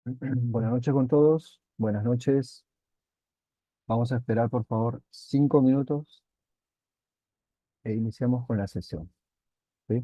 Buenas noches con todos. Buenas noches. Vamos a esperar, por favor, 5 minutos e iniciamos con la sesión. ¿Sí?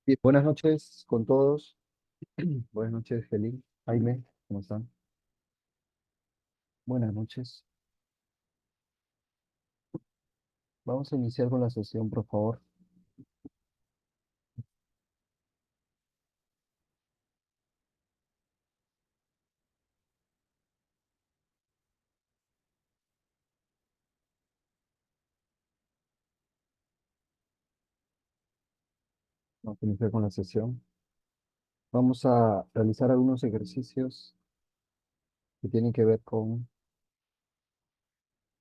Bien, buenas noches con todos. Buenas noches, Gelín. Jaime, ¿cómo están? Buenas noches. Vamos a iniciar con la sesión, por favor. Vamos a iniciar con la sesión. Vamos a realizar algunos ejercicios que tienen que ver con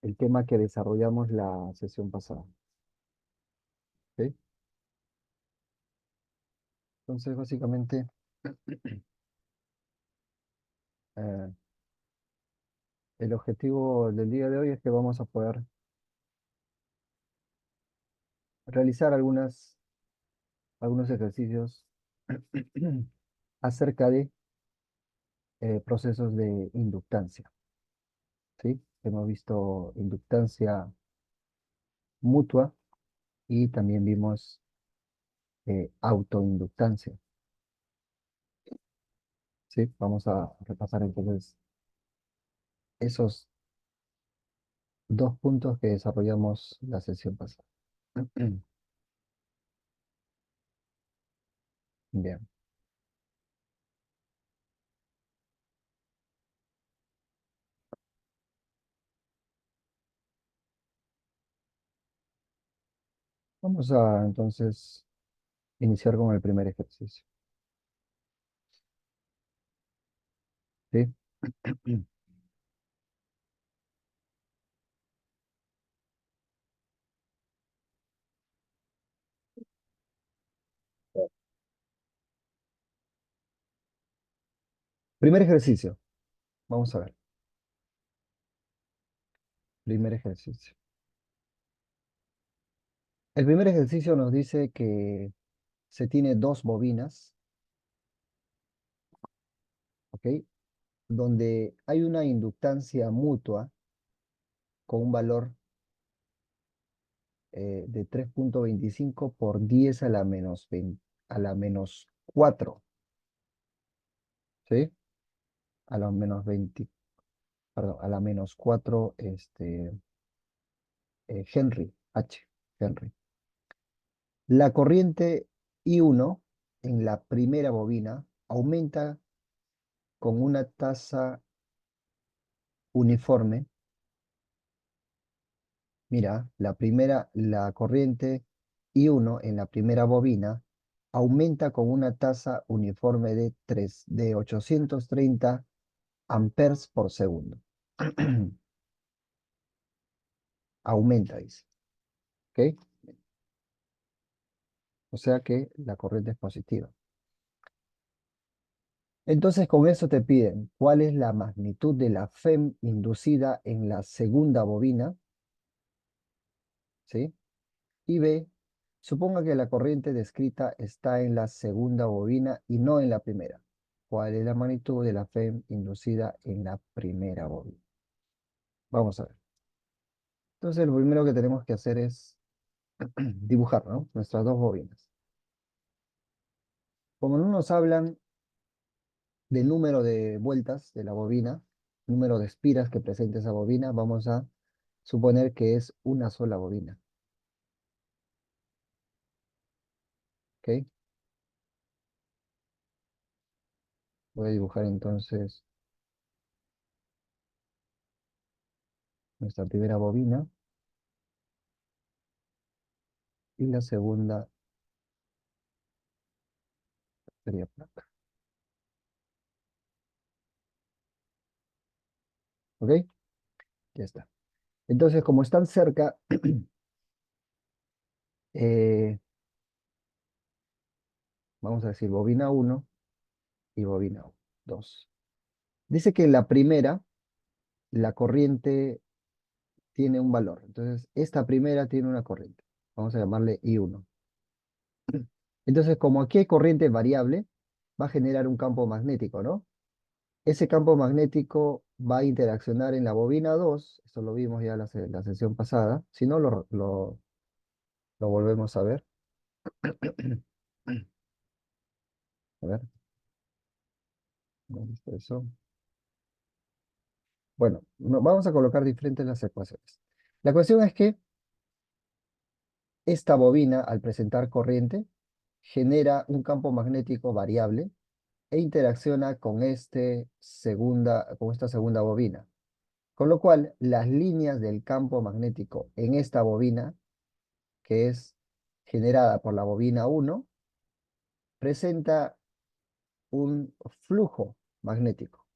el tema que desarrollamos la sesión pasada. ¿Ok? Entonces, básicamente, eh, el objetivo del día de hoy es que vamos a poder realizar algunos ejercicios acerca de procesos de inductancia. ¿Sí? Hemos visto inductancia mutua y también vimos autoinductancia. ¿Sí? Vamos a repasar entonces esos dos puntos que desarrollamos la sesión pasada. Bien, vamos a entonces iniciar con el primer ejercicio. ¿Sí? Primer ejercicio. Vamos a ver. Primer ejercicio. El primer ejercicio nos dice que se tiene dos bobinas, ¿ok? Donde hay una inductancia mutua con un valor de 3,25 por 10 a la menos 20 a la menos 4, ¿sí? A la menos 20, perdón, a la menos 4, Henry, Henry. La corriente I1 en la primera bobina aumenta con una tasa uniforme. Mira, la corriente I1 en la primera bobina aumenta con una tasa uniforme de 830 amperes por segundo. Aumenta, dice. ¿Ok? O sea que la corriente es positiva. Entonces, con eso te piden cuál es la magnitud de la FEM inducida en la segunda bobina, ¿sí? Y B, suponga que la corriente descrita está en la segunda bobina y no en la primera. ¿Cuál es la magnitud de la FEM inducida en la primera bobina? Vamos a ver. Entonces, lo primero que tenemos que hacer es dibujar, ¿no? Nuestras dos bobinas. Como no nos hablan del número de vueltas de la bobina, número de espiras que presenta esa bobina, vamos a suponer que es una sola bobina. ¿Ok? Voy a dibujar entonces nuestra primera bobina y la segunda sería por acá. ¿Ok? Ya está. Entonces, como están cerca, eh, vamos a decir bobina uno y bobina 2. Dice que en la primera, la corriente tiene un valor. Entonces, esta primera tiene una corriente. Vamos a llamarle I1. Entonces, como aquí hay corriente variable, va a generar un campo magnético, ¿no? Ese campo magnético va a interaccionar en la bobina 2. Eso lo vimos ya la sesión pasada. Si no, lo volvemos a ver. Eso. Bueno, vamos a colocar diferentes las ecuaciones. La cuestión es que esta bobina, al presentar corriente, genera un campo magnético variable e interacciona con, con esta segunda bobina. Con lo cual, las líneas del campo magnético en esta bobina, que es generada por la bobina 1, presenta un flujo magnético,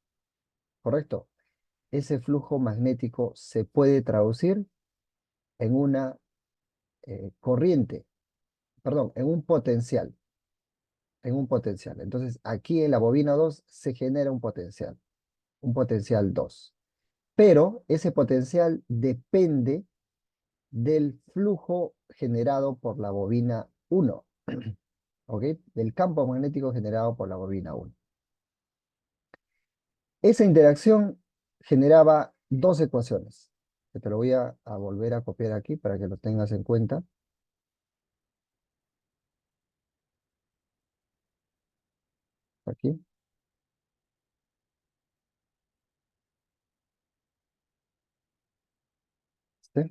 ¿correcto? Ese flujo magnético se puede traducir en una corriente, perdón, en un potencial. Entonces, aquí en la bobina 2 se genera un potencial 2. Pero ese potencial depende del flujo generado por la bobina 1, ¿ok? Del campo magnético generado por la bobina 1. Esa interacción generaba dos ecuaciones, que te lo voy a volver a copiar aquí para que lo tengas en cuenta. Aquí, este,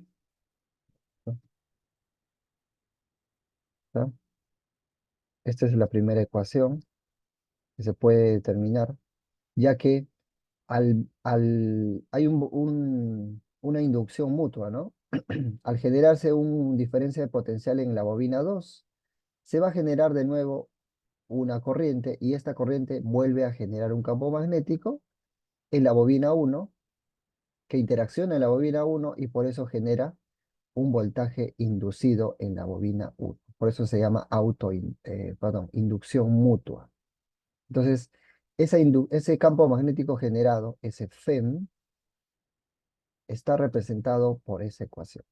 ¿no? ¿Está? Esta es la primera ecuación que se puede determinar, ya que hay una inducción mutua, ¿no? Al generarse una diferencia de potencial en la bobina 2, se va a generar de nuevo una corriente y esta corriente vuelve a generar un campo magnético en la bobina 1 que interacciona en la bobina 1 y por eso genera un voltaje inducido en la bobina 1. Por eso se llama inducción mutua. Entonces, ese campo magnético generado, ese FEM, está representado por esa ecuación.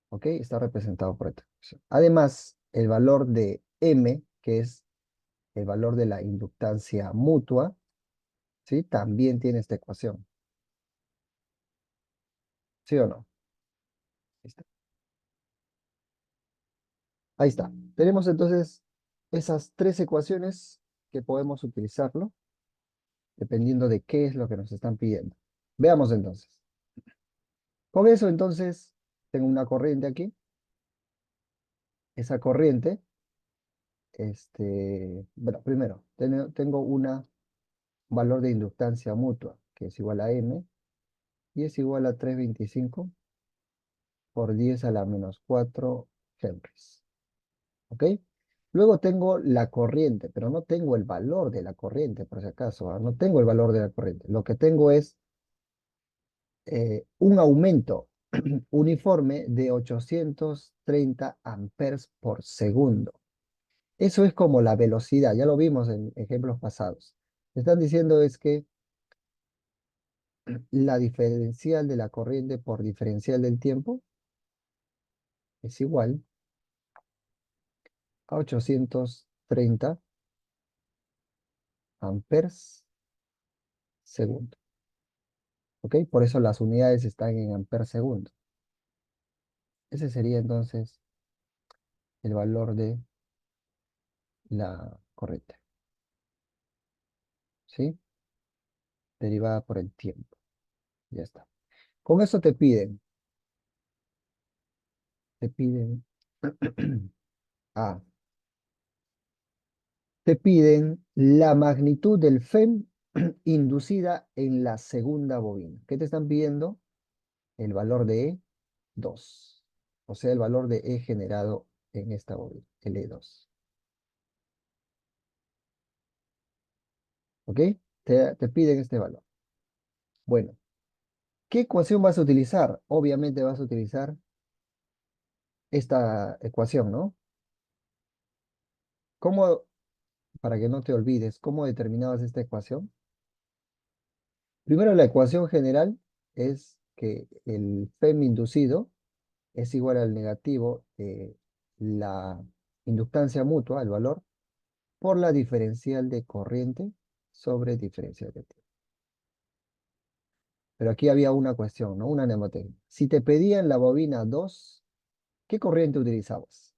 ¿Ok? Está representado por esta ecuación. Además, el valor de M, que es el valor de la inductancia mutua, ¿sí? También tiene esta ecuación. ¿Sí o no? Ahí está. Ahí está. Tenemos entonces esas tres ecuaciones que podemos utilizarlo dependiendo de qué es lo que nos están pidiendo. Veamos entonces. Con eso entonces tengo una corriente aquí. Esa corriente, bueno, primero tengo un valor de inductancia mutua que es igual a M y es igual a 325 por 10 a la menos 4 Henrys. ¿Ok? Luego tengo la corriente, pero no tengo el valor de la corriente, por si acaso. ¿Ah? No tengo el valor de la corriente. Lo que tengo es un aumento uniforme de 830 amperes por segundo. Eso es como la velocidad, ya lo vimos en ejemplos pasados. Me están diciendo es que la diferencial de la corriente por diferencial del tiempo es igual a 830 amperes segundo. ¿Ok? Por eso las unidades están en amperes segundo. Ese sería entonces el valor de la corriente. ¿Sí? Derivada por el tiempo. Ya está. Con eso te piden, ah, te piden la magnitud del FEM inducida en la segunda bobina. ¿Qué te están pidiendo? El valor de E2. O sea, el valor de E generado en esta bobina, el E2. ¿Ok? Te piden este valor. Bueno, ¿qué ecuación vas a utilizar? Obviamente vas a utilizar esta ecuación, ¿no? ¿Cómo, para que no te olvides, cómo determinabas esta ecuación? Primero, la ecuación general es que el FEM inducido es igual al negativo de la inductancia mutua, el valor, por la diferencial de corriente sobre diferencial de tiempo. Pero aquí había una cuestión, ¿no? Una mnemotecnia. Si te pedían la bobina 2, ¿qué corriente utilizabas?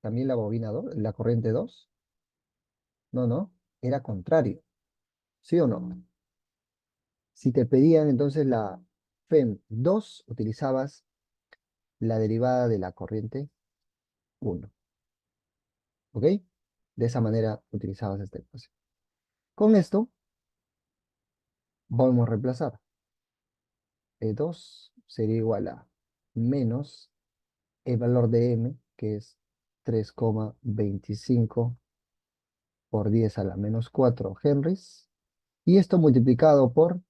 ¿También la bobina 2, la corriente 2? No, no, era contrario. ¿Sí o no? Si te pedían entonces la FEM 2, utilizabas la derivada de la corriente 1. ¿Ok? De esa manera utilizabas esta ecuación. Con esto vamos a reemplazar. E2 sería igual a menos el valor de m, que es 3,25 por 10 a la menos 4 henries. Y esto multiplicado por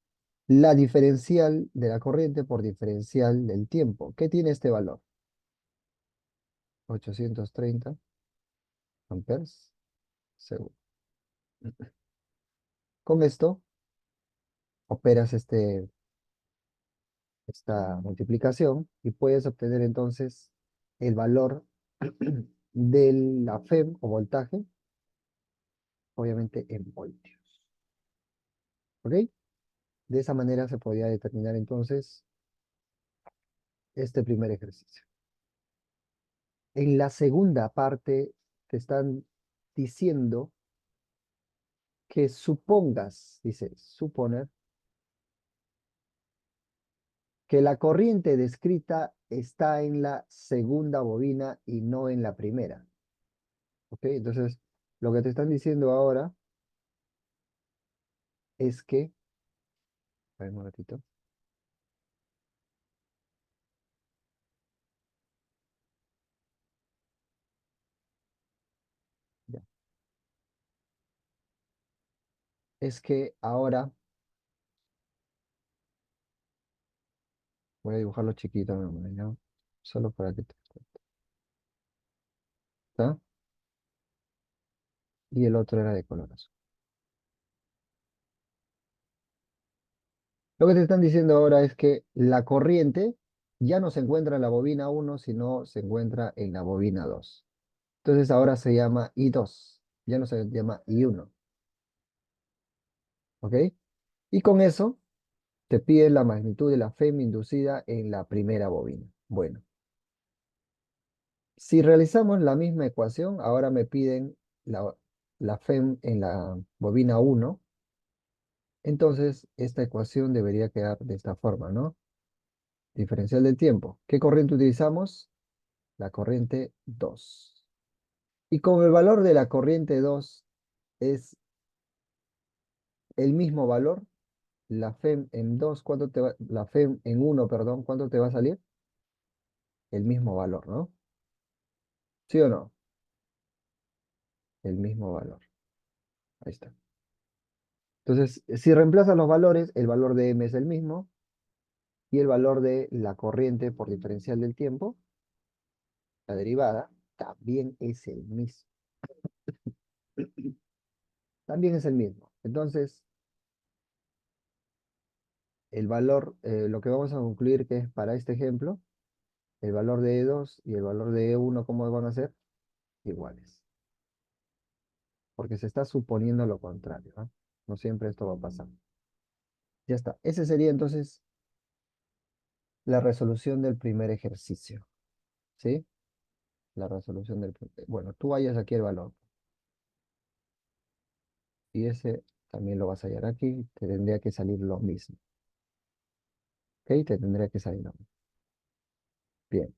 la diferencial de la corriente por diferencial del tiempo. ¿Qué tiene este valor? 830 amperes segundo. Con esto operas esta multiplicación y puedes obtener entonces el valor de la FEM o voltaje, obviamente en voltios. ¿Ok? De esa manera se podría determinar entonces este primer ejercicio. En la segunda parte te están diciendo que supongas, dice, suponer, que la corriente descrita está en la segunda bobina y no en la primera. ¿Ok? Entonces, lo que te están diciendo ahora es que, a ver un ratito, ya. Es que ahora, voy a dibujarlo chiquito, ¿no? Solo para que te... ¿Está? Y el otro era de color azul. Lo que te están diciendo ahora es que la corriente ya no se encuentra en la bobina 1, sino se encuentra en la bobina 2. Entonces ahora se llama I2, ya no se llama I1, ¿ok? Y con eso te piden la magnitud de la FEM inducida en la primera bobina. Bueno, si realizamos la misma ecuación, ahora me piden la FEM en la bobina 1, entonces esta ecuación debería quedar de esta forma, ¿no? Diferencial del tiempo. ¿Qué corriente utilizamos? La corriente 2. Y como el valor de la corriente 2 es el mismo valor, la FEM en 2, ¿cuánto te va? La FEM en 1, perdón, ¿cuánto te va a salir? El mismo valor, ¿no? ¿Sí o no? El mismo valor. Ahí está. Entonces, si reemplazas los valores, el valor de M es el mismo y el valor de la corriente por diferencial del tiempo, la derivada, también es el mismo. También es el mismo. Entonces, el valor, lo que vamos a concluir que es para este ejemplo, el valor de E2 y el valor de E1, ¿cómo van a ser? Iguales. Porque se está suponiendo lo contrario, ¿no? No siempre esto va a pasar. Ya está. Ese sería entonces la resolución del primer ejercicio. ¿Sí? La resolución del... Bueno, tú hallas aquí el valor. Y ese también lo vas a hallar aquí. Te tendría que salir lo mismo. ¿Ok? Te tendría que salir lo mismo. Bien.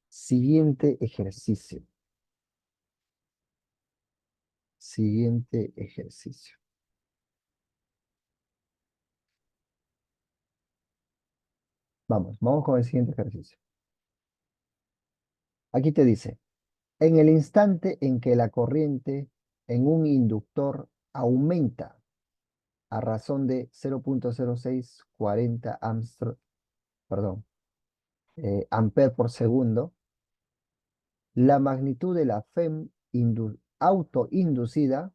Siguiente ejercicio. Siguiente ejercicio. Vamos con el siguiente ejercicio. Aquí te dice, en el instante en que la corriente en un inductor aumenta a razón de 0,0640 perdón, amper por segundo, la magnitud de la FEM autoinducida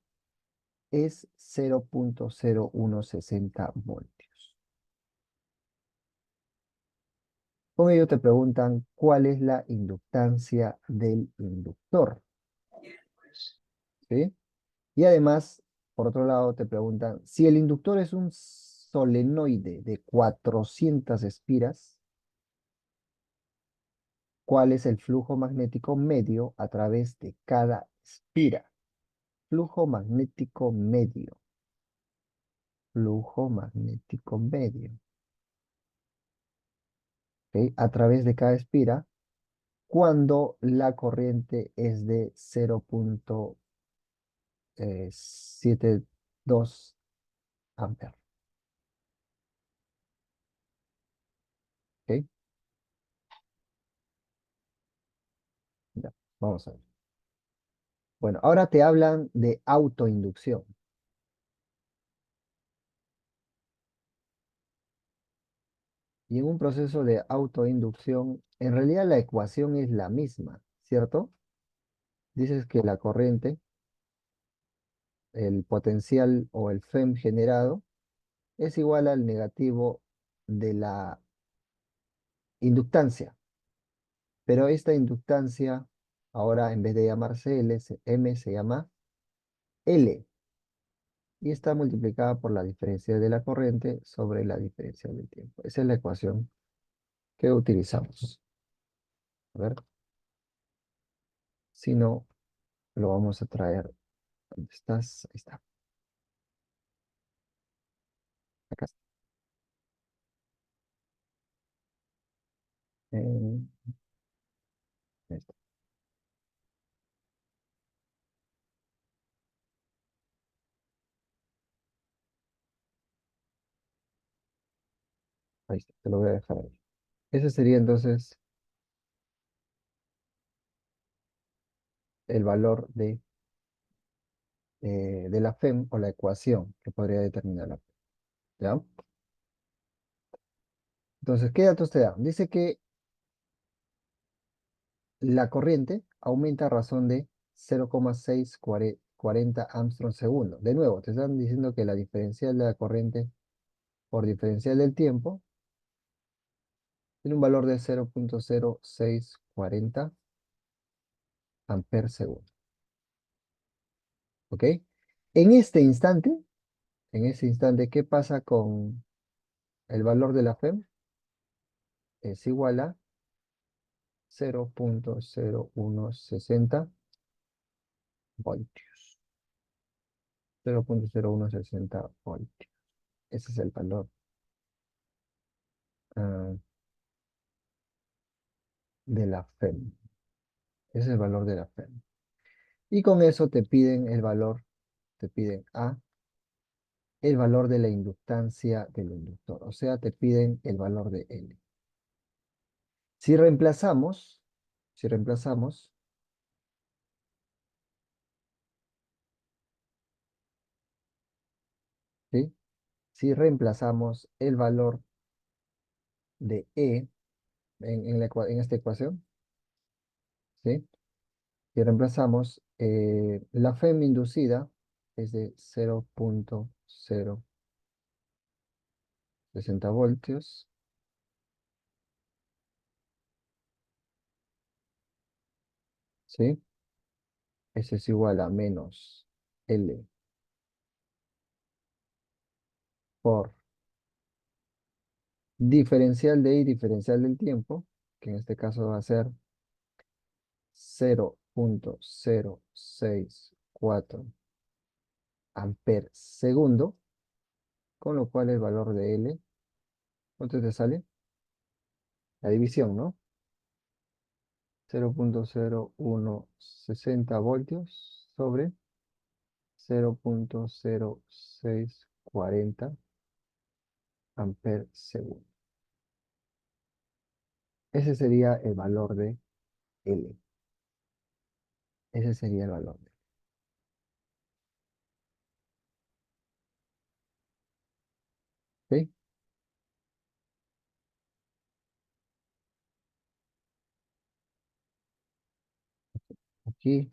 es 0,0160 voltios. Con ello te preguntan cuál es la inductancia del inductor, ¿sí? Y además, por otro lado, te preguntan si el inductor es un solenoide de 400 espiras, ¿cuál es el flujo magnético medio a través de cada espira? Flujo magnético medio. flujo magnético medio, ¿ok? A través de cada espira cuando la corriente es de 0,72 amperes, ¿ok? Ya, vamos a ver. Bueno, ahora te hablan de autoinducción. Y en un proceso de autoinducción, en realidad la ecuación es la misma, ¿cierto? Dices que la corriente, el potencial o el FEM generado, es igual al negativo de la inductancia. Pero esta inductancia, ahora en vez de llamarse M se llama L. Y está multiplicada por la diferencia de la corriente sobre la diferencia del tiempo. Esa es la ecuación que utilizamos. A ver, si no, lo vamos a traer. ¿Dónde estás? Ahí está. Acá está. Ahí está. Ahí está, te lo voy a dejar ahí. Ese sería entonces el valor de la FEM o la ecuación que podría determinar la FEM. ¿Ya? Entonces, ¿qué datos te dan? Dice que la corriente aumenta a razón de 0,640 Armstrong segundo. De nuevo, te están diciendo que la diferencial de la corriente por diferencial del tiempo tiene un valor de 0,0640 amperes segundo. ¿Ok? En este instante, ¿qué pasa con el valor de la FEM? Es igual a 0,0160 voltios. 0,0160 voltios. Ese es el valor ah, de la FEM. Ese es el valor de la FEM. Y con eso te piden el valor, te piden A, el valor de la inductancia del inductor. O sea, te piden el valor de L. Si reemplazamos, si reemplazamos, ¿sí? Si reemplazamos el valor de E en esta ecuación, ¿sí? Si reemplazamos la FEM inducida es de 0,060 voltios, ¿sí? Eso es igual a menos L por diferencial de I, diferencial del tiempo, que en este caso va a ser 0,064 amperes segundo, con lo cual el valor de L, ¿cuánto te sale? La división, ¿no? 0,0160 voltios sobre 0,0640 amperes segundo. Ese sería el valor de L. Ese sería el valor de L. ¿Ok? Aquí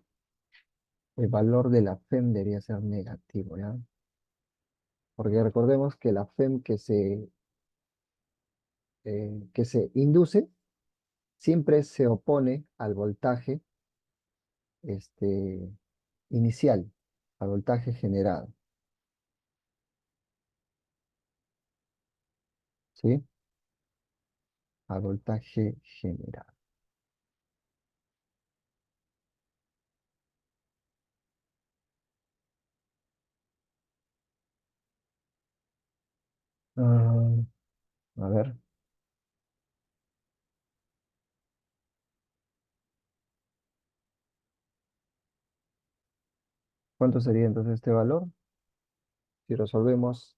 el valor de la FEM debería ser negativo, ¿ya? Porque recordemos que la FEM que se induce siempre se opone al voltaje este, inicial, al voltaje generado, ¿sí? Al voltaje generado. Ah, a ver, ¿cuánto sería entonces este valor? Si resolvemos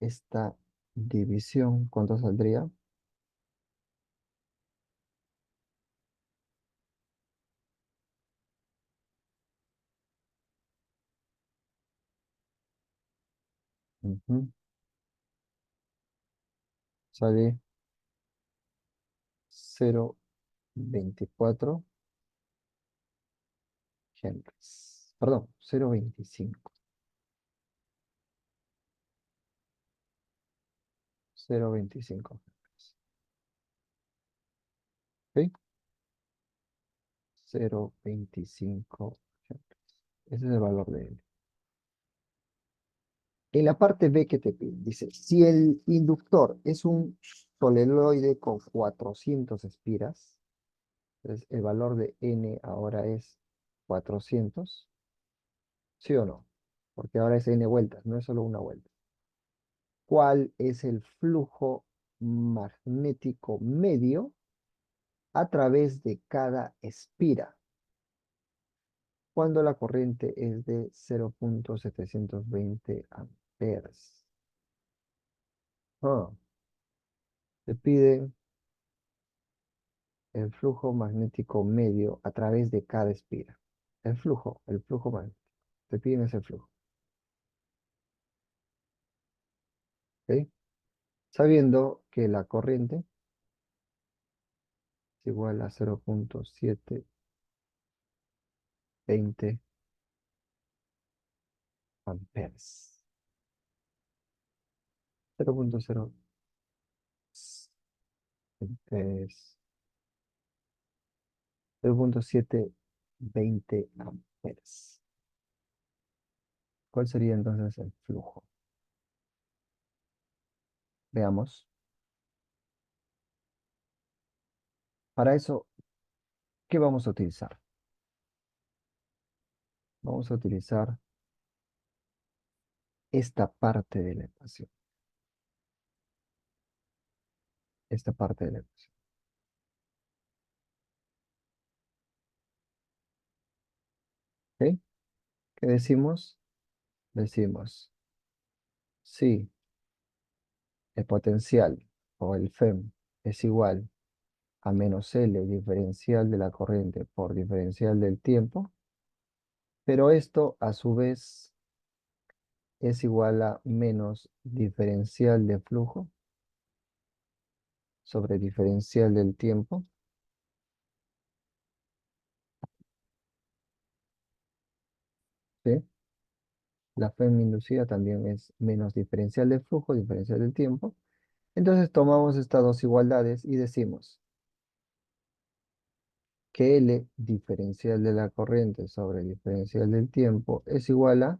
esta división, ¿cuánto saldría? Ujú, sale 0,24 henries. Perdón, 0,25. 0,25 henries. ¿Ok? 0,25 henries. Ese es el valor de L. En la parte B que te pide, dice, si el inductor es un soleloide con 400 espiras, entonces el valor de N ahora es 400, ¿sí o no? Porque ahora es N vueltas, no es solo una vuelta. ¿Cuál es el flujo magnético medio a través de cada espira cuando la corriente es de 0,720 amperes? Ah, te pide el flujo magnético medio a través de cada espira. El flujo magnético. Te piden ese flujo. ¿Ok? Sabiendo que la corriente es igual a 0,720 amperes. 0,0 es 0,720 amperes. ¿Cuál sería entonces el flujo? Veamos. Para eso, ¿qué vamos a utilizar? Vamos a utilizar esta parte de la ecuación. Esta parte de la ecuación. ¿Ok? ¿Qué decimos? Decimos, si el potencial o el FEM es igual a menos L diferencial de la corriente por diferencial del tiempo, pero esto a su vez es igual a menos diferencial de flujo sobre diferencial del tiempo, ¿sí? La FEM inducida también es menos diferencial de flujo, diferencial del tiempo. Entonces tomamos estas dos igualdades y decimos que L diferencial de la corriente sobre diferencial del tiempo es igual a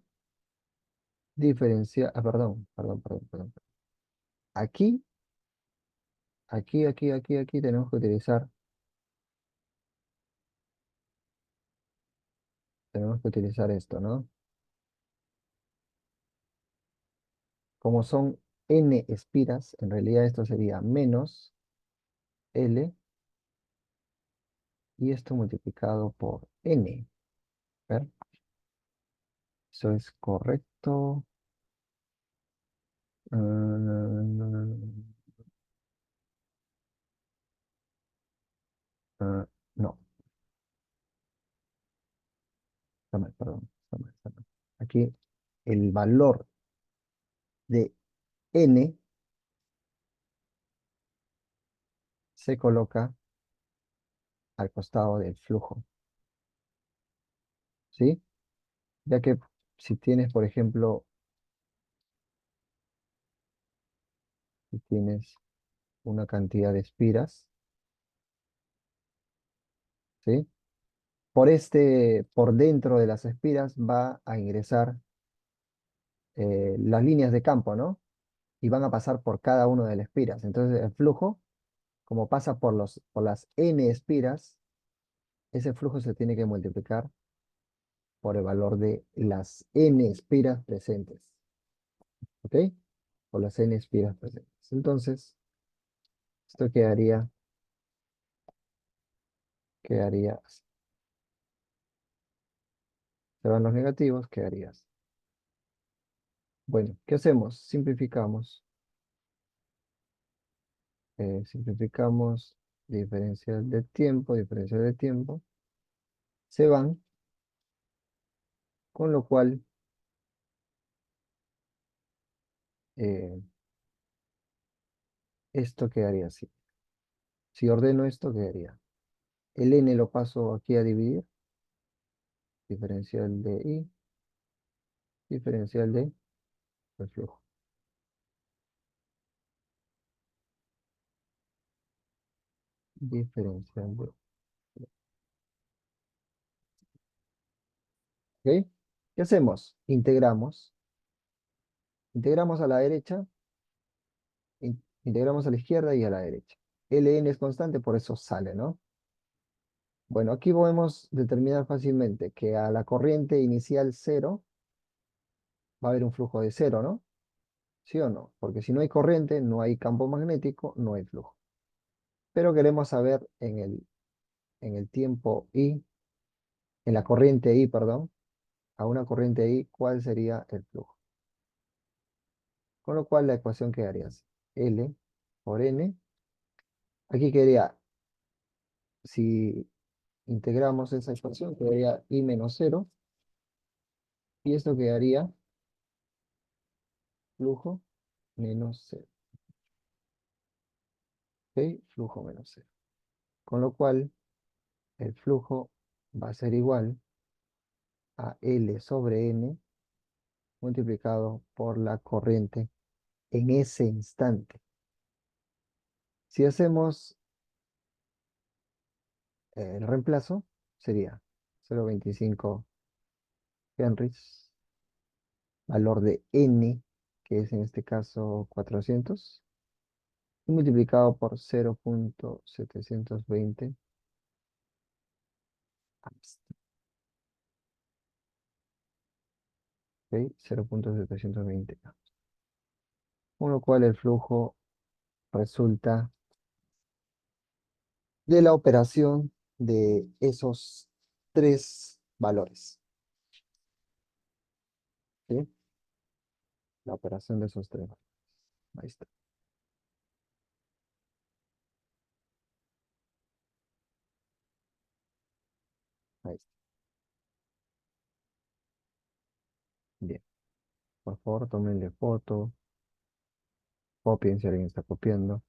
diferencial, perdón. Aquí, aquí tenemos que utilizar esto, ¿no? Como son n espiras, en realidad esto sería menos L y esto multiplicado por n. ¿Ver? Eso es correcto. Ah, no, está mal, perdón. Está mal. Aquí el valor de n se coloca al costado del flujo, ¿sí? Ya que si tienes, por ejemplo, si tienes una cantidad de espiras, ¿sí? Por dentro de las espiras va a ingresar las líneas de campo, ¿no? Y van a pasar por cada una de las espiras. Entonces el flujo, como pasa por las n espiras, ese flujo se tiene que multiplicar por el valor de las n espiras presentes. ¿Ok? o las n espiras presentes. Entonces, esto quedaría así. Se van los negativos, quedaría así. Bueno, ¿qué hacemos? Simplificamos. Simplificamos diferencial de tiempo. Se van, con lo cual eh, esto quedaría así. Si ordeno esto, quedaría. El n lo paso aquí a dividir. Diferencial de i, diferencial de reflujo. Diferencial de... ¿Ok? ¿Qué hacemos? Integramos. Integramos a la derecha, integramos a la izquierda y a la derecha. Ln es constante, por eso sale, ¿no? Bueno, aquí podemos determinar fácilmente que a la corriente inicial cero va a haber un flujo de cero, ¿no? ¿Sí o no? Porque si no hay corriente, no hay campo magnético, no hay flujo. Pero queremos saber en el tiempo i, en la corriente i, perdón, a una corriente i, cuál sería el flujo. Con lo cual la ecuación quedaría así. L por n. Aquí quedaría, si integramos esa ecuación, quedaría i menos cero. Y esto quedaría flujo menos cero. ¿Ok? Flujo menos cero. Con lo cual, el flujo va a ser igual a L sobre N multiplicado por la corriente en ese instante. Si hacemos el reemplazo, sería 0,25 henries, valor de N, que es en este caso 400, y multiplicado por 0,720 amps. ¿Ok? 0,720 amps. Con lo cual el flujo resulta de la operación de esos tres valores. ¿Sí? La operación de esos tres valores. Ahí está. Ahí está. Bien. Por favor, tómenle foto. Copien si alguien está copiando.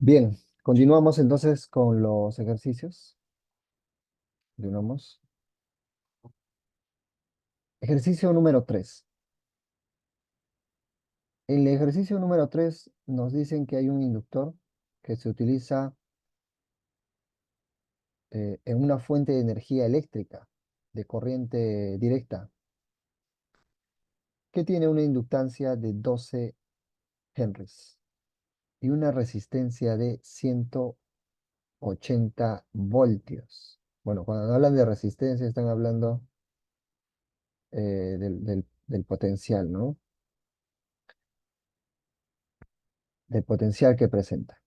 Bien, continuamos entonces con los ejercicios. Continuamos. Ejercicio número 3. En el ejercicio número 3 nos dicen que hay un inductor que se utiliza en una fuente de energía eléctrica de corriente directa que tiene una inductancia de 12 henries y una resistencia de 180 voltios. Bueno, cuando hablan de resistencia están hablando del potencial, ¿no? Del potencial que presenta.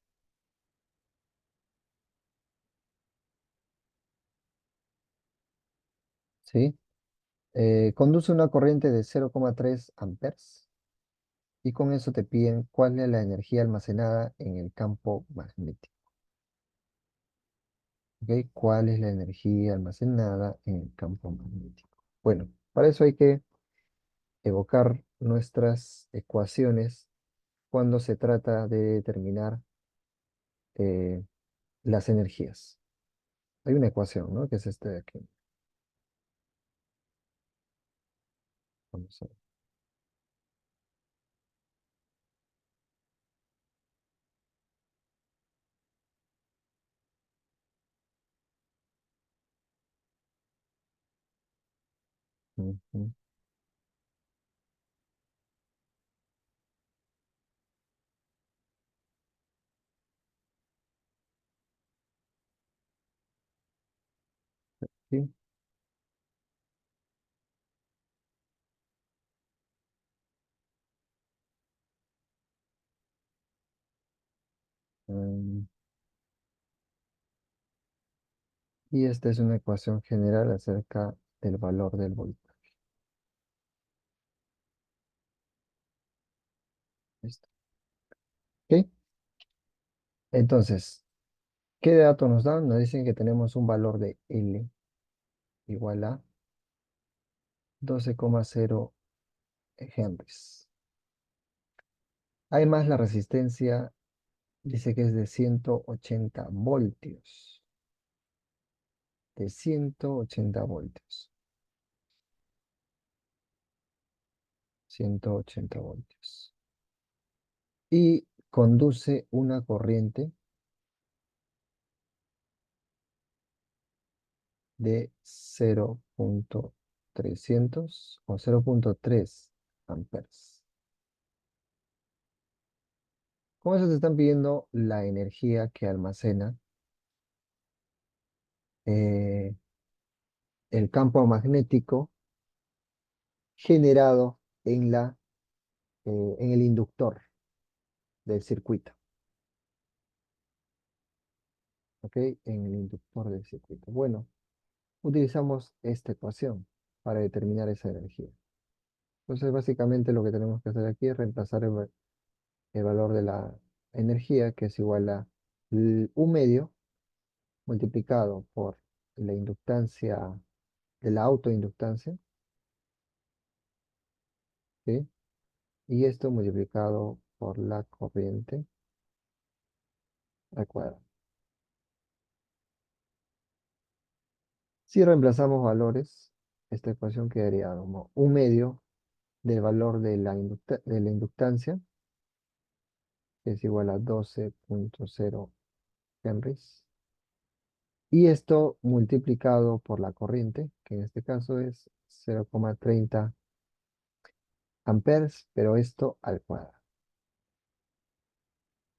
¿Sí? Conduce una corriente de 0,3 amperes y con eso te piden cuál es la energía almacenada en el campo magnético. ¿Ok? ¿Cuál es la energía almacenada en el campo magnético? Bueno, para eso hay que evocar nuestras ecuaciones cuando se trata de determinar eh, las energías. Hay una ecuación, ¿no? Que es este de aquí. Vamos a ver. Ujú. ¿Sí? Mm, y esta es una ecuación general acerca del valor del voltaje. ¿Listo? ¿Ok? Entonces, ¿qué dato nos dan? Nos dicen que tenemos un valor de L igual a 12,0 henries. Además, la resistencia dice que es de 180 voltios. De 180 voltios. 180 voltios. Y conduce una corriente de 0,300 o 0,3 amperes. Con eso te están pidiendo la energía que almacena eh, el campo magnético generado en el inductor del circuito. ¿Ok? En el inductor del circuito. Bueno, utilizamos esta ecuación para determinar esa energía. Entonces, básicamente lo que tenemos que hacer aquí es reemplazar el valor de la energía, que es igual a un medio multiplicado por la inductancia de la autoinductancia, ¿sí? Y esto multiplicado por la corriente al cuadrado. Si reemplazamos valores, esta ecuación quedaría como un medio del valor de la inductancia, que es igual a 12,0 henries. Y esto multiplicado por la corriente, que en este caso es 0,30 amperes, pero esto al cuadrado.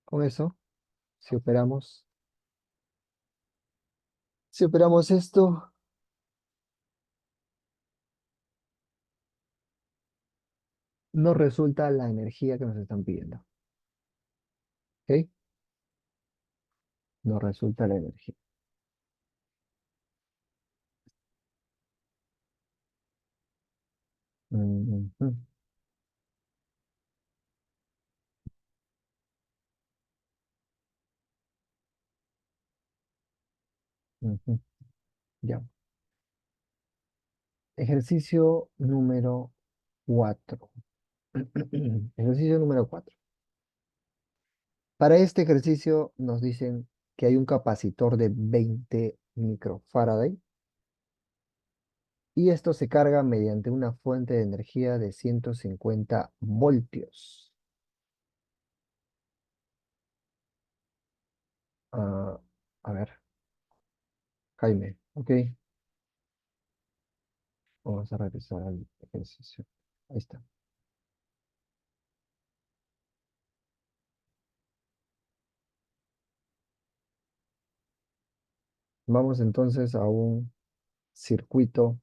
Con eso, si operamos, si operamos esto, nos resulta la energía que nos están pidiendo. ¿Ok? Nos resulta la energía. Ujú, ujú. Ya. Ejercicio número 4. Ejercicio número 4. Para este ejercicio nos dicen que hay un capacitor de 20 microfarad y esto se carga mediante una fuente de energía de 150 voltios. Ah, a ver, Jaime, ok, vamos a regresar al ejercicio. Ahí está. Vamos entonces a un circuito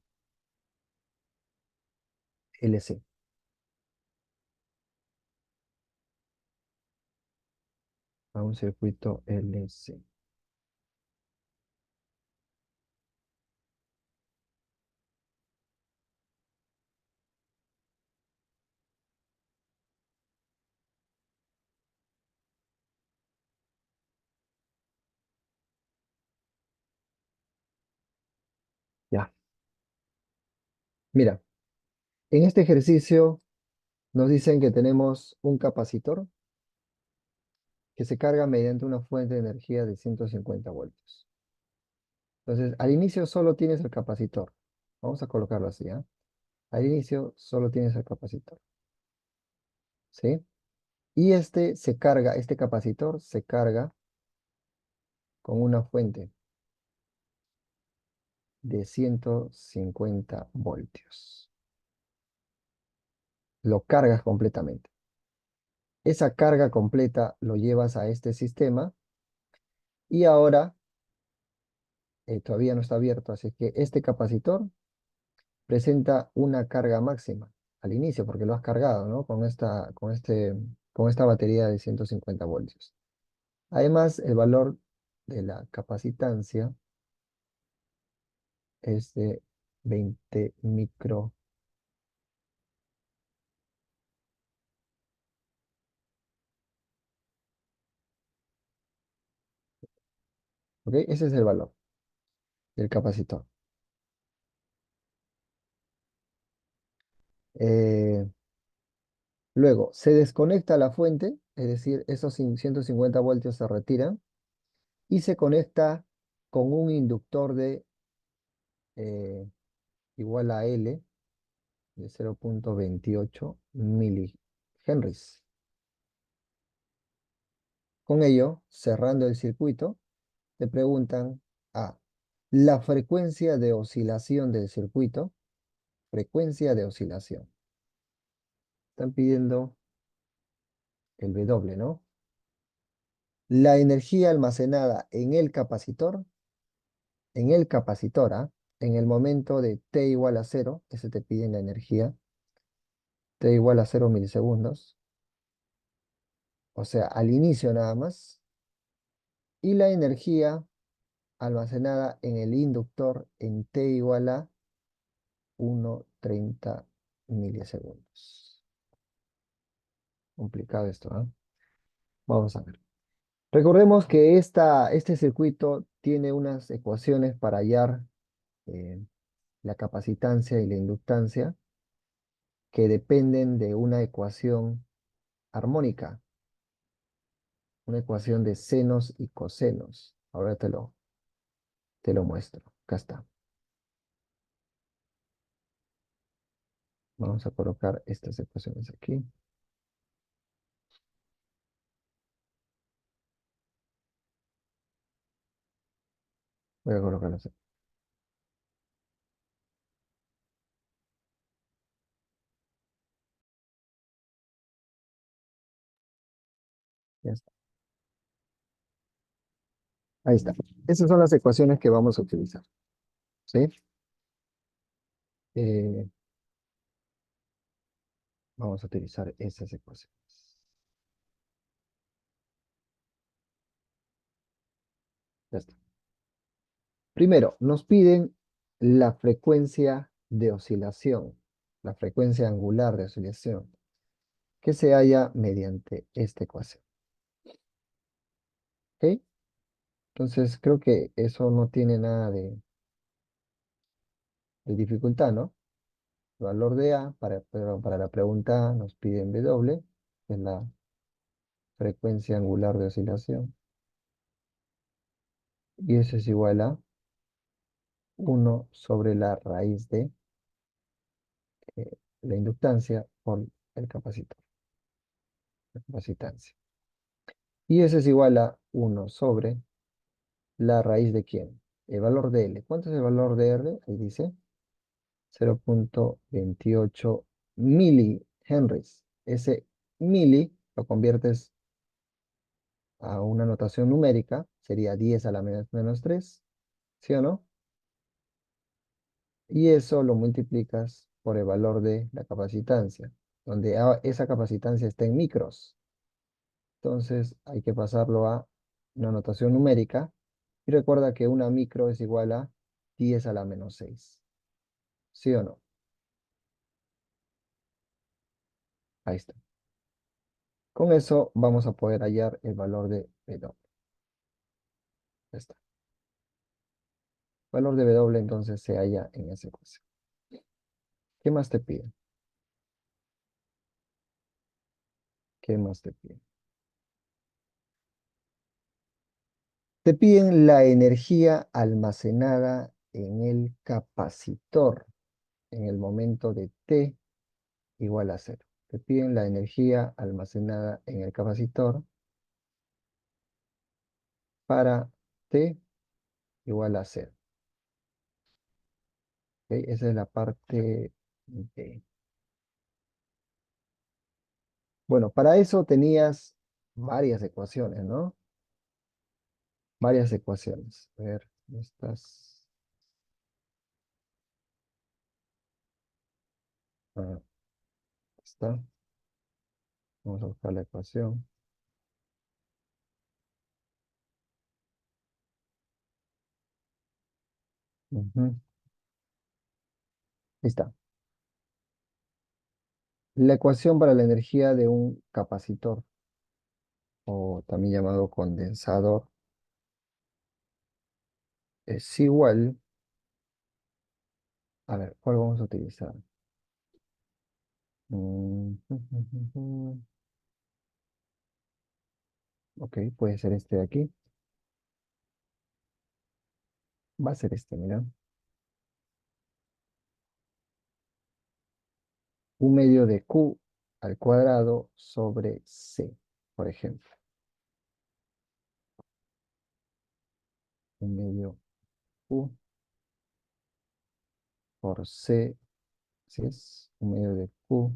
LC, a un circuito LC. Ya, mira, en este ejercicio nos dicen que tenemos un capacitor que se carga mediante una fuente de energía de 150 voltios. Entonces, al inicio solo tienes el capacitor. Vamos a colocarlo así, ¿ah? Al inicio solo tienes el capacitor, ¿sí? Y este capacitor se carga con una fuente de 150 voltios. Lo cargas completamente. Esa carga completa lo llevas a este sistema y ahora todavía no está abierto, así que este capacitor presenta una carga máxima al inicio, porque lo has cargado, ¿no? Con esta batería de 150 voltios. Además, el valor de la capacitancia es de 20 micro. ¿Ok? Ese es el valor del capacitor. Eh, Luego, se desconecta la fuente, es decir, esos 150 voltios se retiran y se conecta con un inductor de eh, igual a L de 0,28 milihenries. Con ello, cerrando el circuito, te preguntan a la frecuencia de oscilación del circuito, frecuencia de oscilación. Están pidiendo el W, ¿no? La energía almacenada en el capacitor, ¿ah? En el momento de t igual a 0, ese te piden la energía, t igual a 0 milisegundos, o sea, al inicio nada más, y la energía almacenada en el inductor en t igual a 1,30 milisegundos. Complicado esto, ¿ah? Vamos a ver. Recordemos que este circuito tiene unas ecuaciones para hallar eh, la capacitancia y la inductancia que dependen de una ecuación armónica, una ecuación de senos y cosenos. Ahora te lo muestro. Acá está. Vamos a colocar estas ecuaciones aquí. Voy a colocarlas aquí. Ya está. Ahí está. Esas son las ecuaciones que vamos a utilizar. ¿Sí? Eh, Vamos a utilizar esas ecuaciones. Ya está. Primero, nos piden la frecuencia de oscilación, la frecuencia angular de oscilación, que se halla mediante esta ecuación. ¿Ok? Entonces, creo que eso no tiene nada de dificultad, ¿no? El valor de A, pero para la pregunta A nos piden W, que es frecuencia angular de oscilación. Y eso es igual a 1 sobre la raíz de la inductancia por el capacitor, la capacitancia. Y eso es igual a 1 sobre la raíz de quién. El valor de L. ¿Cuánto es el valor de R? Ahí dice 0,28 milihenries. Ese mili lo conviertes a una notación numérica, sería 10 a la menos 3, ¿sí o no? Y eso lo multiplicas por el valor de la capacitancia, donde esa capacitancia está en micros. Entonces hay que pasarlo a una notación numérica. Y recuerda que una micro es igual a 10 a la menos 6. ¿Sí o no? Ahí está. Con eso vamos a poder hallar el valor de W. Ya está. El valor de W entonces se halla en esa ecuación. ¿Qué más te piden? ¿Qué más te piden? Te piden la energía almacenada en el capacitor en el momento de T igual a cero. Te piden la energía almacenada en el capacitor para T igual a cero. ¿Ok? Esa es la parte B. Bueno, para eso tenías varias ecuaciones, ¿no? Varias ecuaciones. A ver, estas. Ah, está. Vamos a buscar la ecuación. Ujú. Ahí está. La ecuación para la energía de un capacitor, o también llamado condensador, es igual. A ver, ¿cuál vamos a utilizar? Mm, Ok, puede ser este de aquí. Va a ser este, mira. Un medio de Q al cuadrado sobre C, por ejemplo. Un medio Q por C, ¿sí es? Un medio de Q.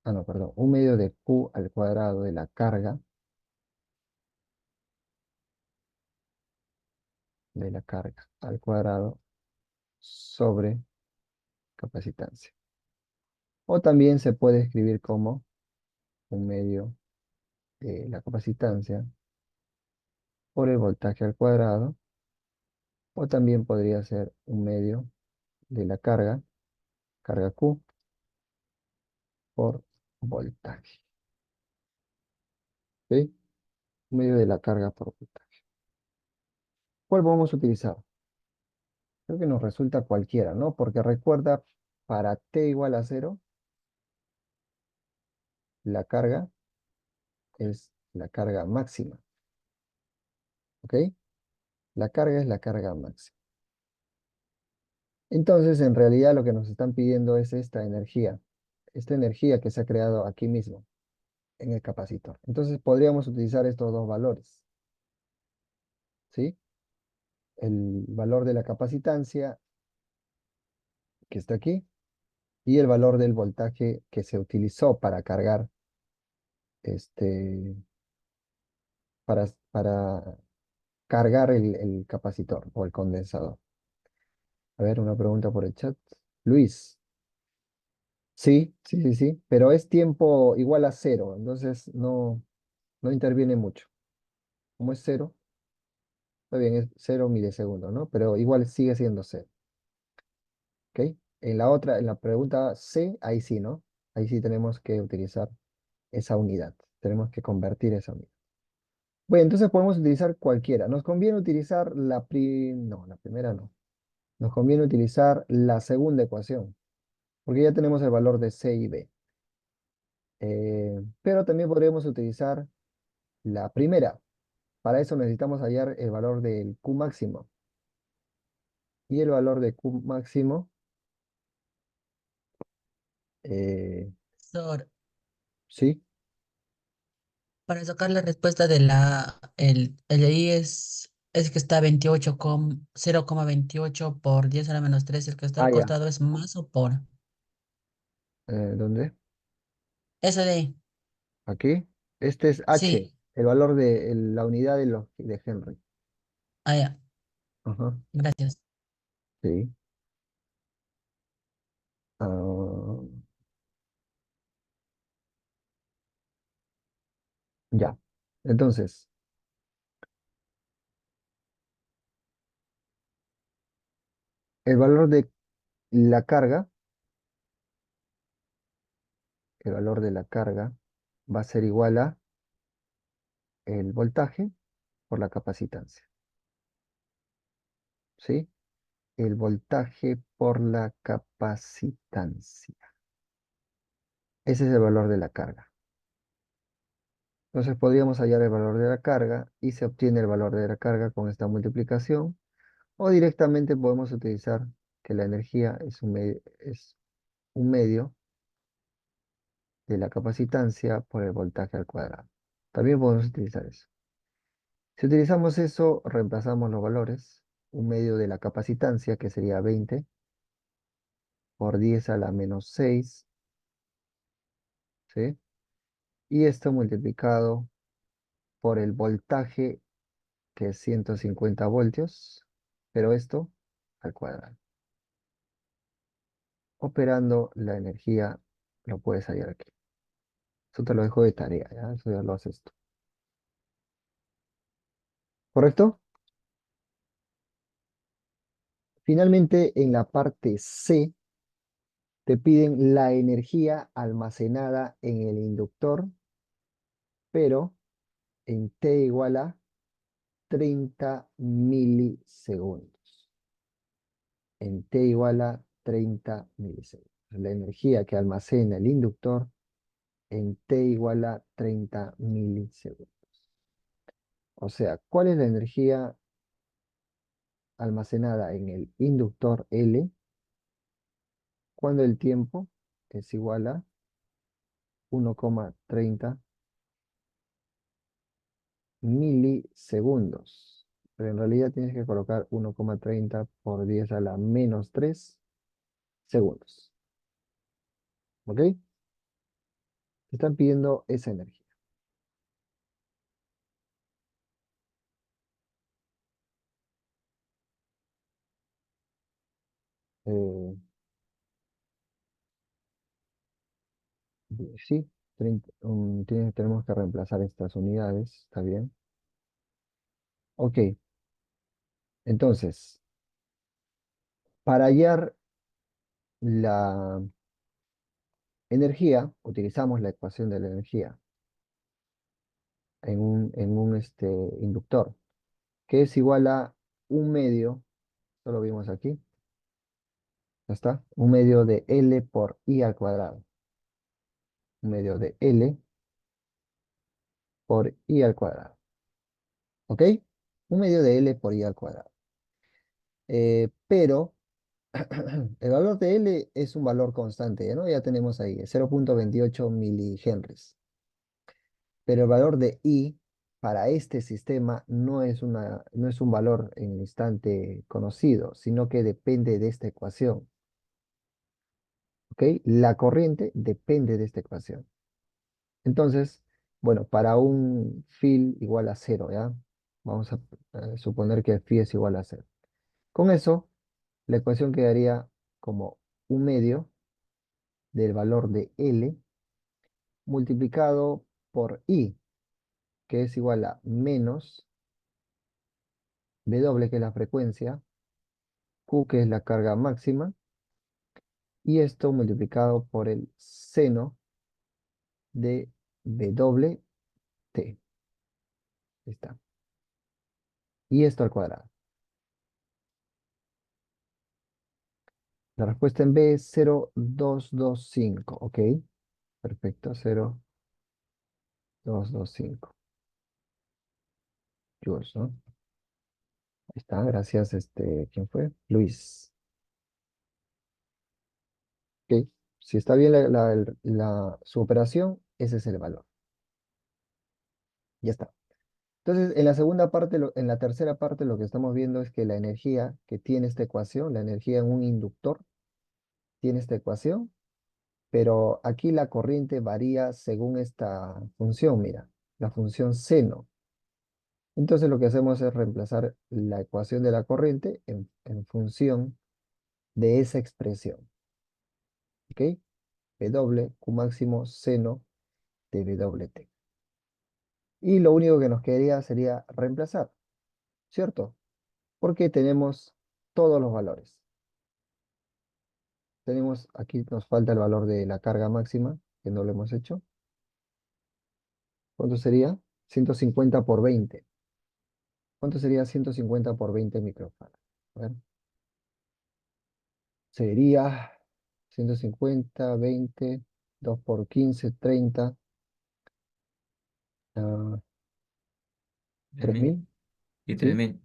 Ah, no, perdón. Un medio de Q al cuadrado de la carga al cuadrado sobre capacitancia. O también se puede escribir como un medio de la capacitancia por el voltaje al cuadrado, o también podría ser un medio de la carga Q, por voltaje. ¿Ok? Un medio de la carga por voltaje. ¿Cuál vamos a utilizar? Creo que nos resulta cualquiera, ¿no? Porque recuerda, para T igual a cero, la carga es la carga máxima. ¿Ok? La carga es la carga máxima. Entonces, en realidad lo que nos están pidiendo es esta energía que se ha creado aquí mismo, en el capacitor. Entonces, podríamos utilizar estos dos valores, ¿sí? El valor de la capacitancia, que está aquí, y el valor del voltaje que se utilizó para cargar, este, para cargar el capacitor o el condensador. A ver, una pregunta por el chat. Luis. Sí, sí, sí, sí, pero es tiempo igual a cero, entonces no interviene mucho. Como es cero, está bien, es 0 milisegundos, ¿no? Pero igual sigue siendo cero, ¿ok? En la pregunta C, ahí sí, ¿no? Ahí sí tenemos que utilizar esa unidad. Tenemos que convertir esa unidad. Bueno, entonces podemos utilizar cualquiera. Nos conviene utilizar no, la primera no. Nos conviene utilizar la segunda ecuación, porque ya tenemos el valor de C y B. Pero también podríamos utilizar la primera. Para eso necesitamos hallar el valor del Q máximo. Y el valor de Q máximo, eh, Profesor, sí. para sacar la respuesta de el de ahí es que está 0,28 por 10 a la menos 3. El que está Ah, al ya. costado es más o por. ¿Dónde? Ese de ahí. Aquí. Este es H, Sí. el valor de la unidad de Henry. Ah, ya. Ajá. Gracias. Sí. Ah, ya. Entonces, el valor de la carga, el valor de la carga va a ser igual a el voltaje por la capacitancia. ¿Sí? El voltaje por la capacitancia. Ese es el valor de la carga. Entonces podríamos hallar el valor de la carga y se obtiene el valor de la carga con esta multiplicación. O directamente podemos utilizar que la energía es un medio de la capacitancia por el voltaje al cuadrado. También podemos utilizar eso. Si utilizamos eso, reemplazamos los valores. Un medio de la capacitancia, que sería 20, por 10 a la menos 6, ¿sí? Y esto multiplicado por el voltaje, que es 150 voltios, pero esto al cuadrado. Operando la energía, lo puedes hallar aquí. Eso te lo dejo de tarea, ¿ya? Eso ya lo haces tú. ¿Correcto? Finalmente, en la parte C, te piden la energía almacenada en el inductor, pero en T igual a 30 milisegundos. En T igual a 30 milisegundos. La energía que almacena el inductor en T igual a 30 milisegundos. O sea, ¿cuál es la energía almacenada en el inductor L cuando el tiempo es igual a 1,30 milisegundos? Pero en realidad tienes que colocar 1,30 por 10 a la menos 3 segundos. ¿Ok? Te están pidiendo esa energía. Eh, sí, tenemos que reemplazar estas unidades. ¿Está bien? Ok, entonces, para hallar la energía, utilizamos la ecuación de la energía en un inductor, que es igual a un medio, esto lo vimos aquí, ¿ya está? Un medio de L por I al cuadrado. Un medio de L por I al cuadrado. ¿Ok? Un medio de L por I al cuadrado. Pero el valor de L es un valor constante, ¿no? Ya tenemos ahí, 0,28 milihenries. Pero el valor de I para este sistema no es un valor en el instante conocido, sino que depende de esta ecuación. ¿Ok? La corriente depende de esta ecuación. Entonces, bueno, para un phi igual a cero, ¿ya? Vamos a suponer que el phi es igual a cero. Con eso, la ecuación quedaría como un medio del valor de L multiplicado por I, que es igual a menos W, que es la frecuencia, Q, que es la carga máxima, y esto multiplicado por el seno de W T. Ahí está. Y esto al cuadrado. La respuesta en B es 0,225, ¿ok? Perfecto, 0,225 joules, ¿no? Ahí está, gracias, ¿quién fue? Luis. Ok, si está bien su operación, ese es el valor. Ya está. Entonces, en la segunda parte, en la tercera parte, lo que estamos viendo es que la energía que tiene esta ecuación, la energía en un inductor, tiene esta ecuación, pero aquí la corriente varía según esta función, mira, la función seno. Entonces, lo que hacemos es reemplazar la ecuación de la corriente en función de esa expresión, ¿ok? W, Q máximo, seno de WT. Y lo único que nos quedaría sería reemplazar, ¿cierto? Porque tenemos todos los valores. Tenemos, aquí nos falta el valor de la carga máxima, que no lo hemos hecho. ¿Cuánto sería? 150 por 20. ¿Cuánto sería 150 por 20 microfarads? A ver, sería 150, 20, 2 por 15, 30, ah, 3.000 3000, y tres ¿sí? mil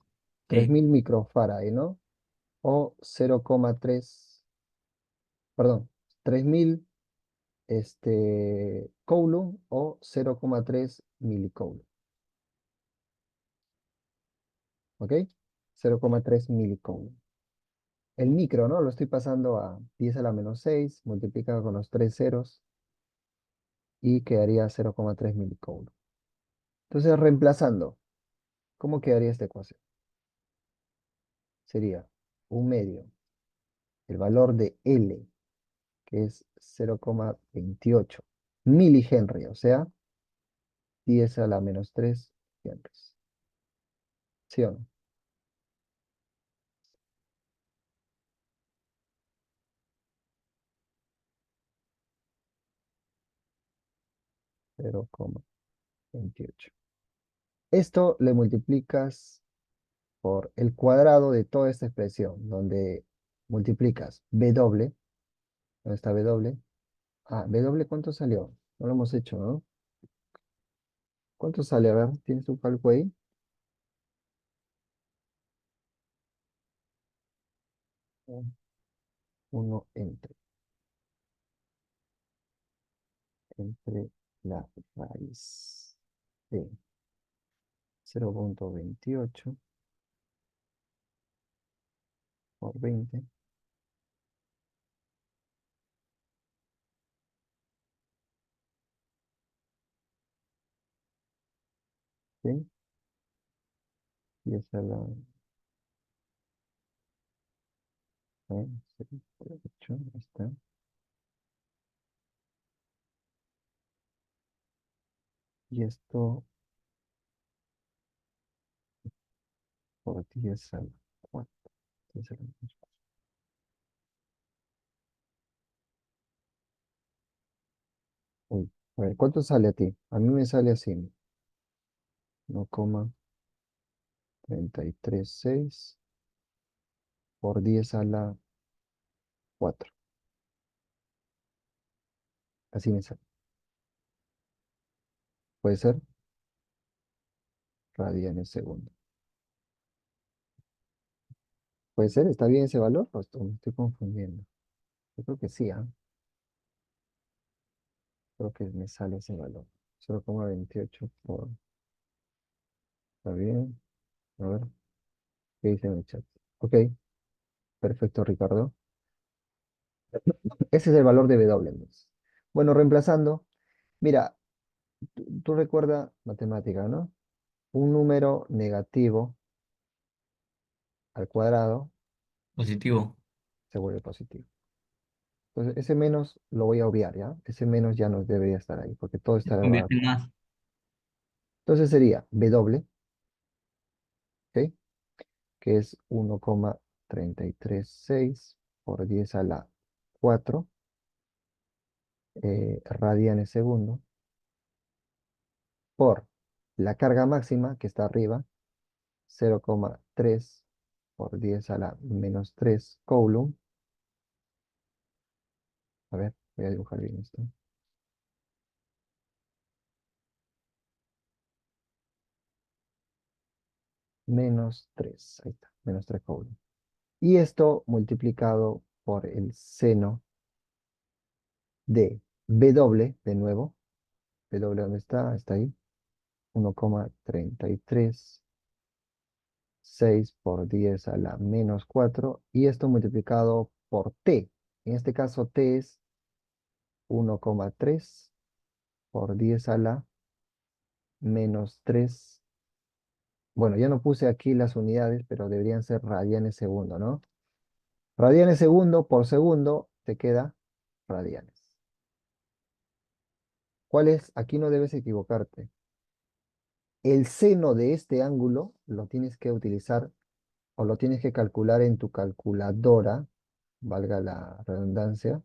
tres Sí, mil microfarads, ¿no? O 0,3, perdón, 3000 Coulomb o 0,3 milicoulomb, ¿ok? 0,3 milicoulomb. El micro, ¿no? Lo estoy pasando a 10 a la menos 6, multiplicado con los tres ceros y quedaría 0,3 milicoulomb. Entonces, reemplazando, ¿cómo quedaría esta ecuación? Sería un medio, el valor de L, que es 0,28 milihenry, o sea, 10 a la menos 3 henries. ¿Sí o no? 0,28. Esto le multiplicas por el cuadrado de toda esta expresión, donde multiplicas W, ¿dónde está W? Ah, W, ¿cuánto salió? No lo hemos hecho, ¿no? ¿Cuánto sale? A ver, ¿tienes un cálculo ahí? Uno entre la raíz de 0,28 por 20, ¿sí? Y esa es la 0,8, ahí está. Y esto por 10 a la 4. Uy, a ver, ¿cuánto sale a ti? A mí me sale así, 1,336 por 10 a la 4. Así me sale. ¿Puede ser? Radianes segundo. ¿Puede ser? ¿Está bien ese valor? Me estoy confundiendo. Yo creo que sí, ¿ah? Creo que me sale ese valor. 0,28 por... ¿Está bien? A ver, ¿qué dice en el chat? Ok, perfecto, Ricardo. Ese es el valor de W, entonces. Bueno, reemplazando. Mira, tú recuerda matemática, ¿no? Un número negativo al cuadrado positivo. se vuelve positivo. Entonces, ese menos lo voy a obviar, ¿ya? Ese menos ya no debería estar ahí, porque todo Se está elevado. convierte en más. Entonces sería W, ¿ok? Que es 1,336 por 10 a la 4 radianes segundo, por la carga máxima que está arriba, 0,3 por 10 a la menos 3 Coulomb. A ver, voy a dibujar bien esto. menos 3. Ahí está, menos 3,1. Y esto multiplicado por el seno de W, de nuevo. W, ¿dónde está? Está ahí. 1,33. 6 por 10 a la menos 4. Y esto multiplicado por t. En este caso t es 1,3 por 10 a la menos 3. Bueno, ya no puse aquí las unidades, pero deberían ser radianes segundo, ¿no? Radianes segundo por segundo te queda radianes. ¿Cuál es? Aquí no debes equivocarte. El seno de este ángulo lo tienes que utilizar o lo tienes que calcular en tu calculadora, valga la redundancia.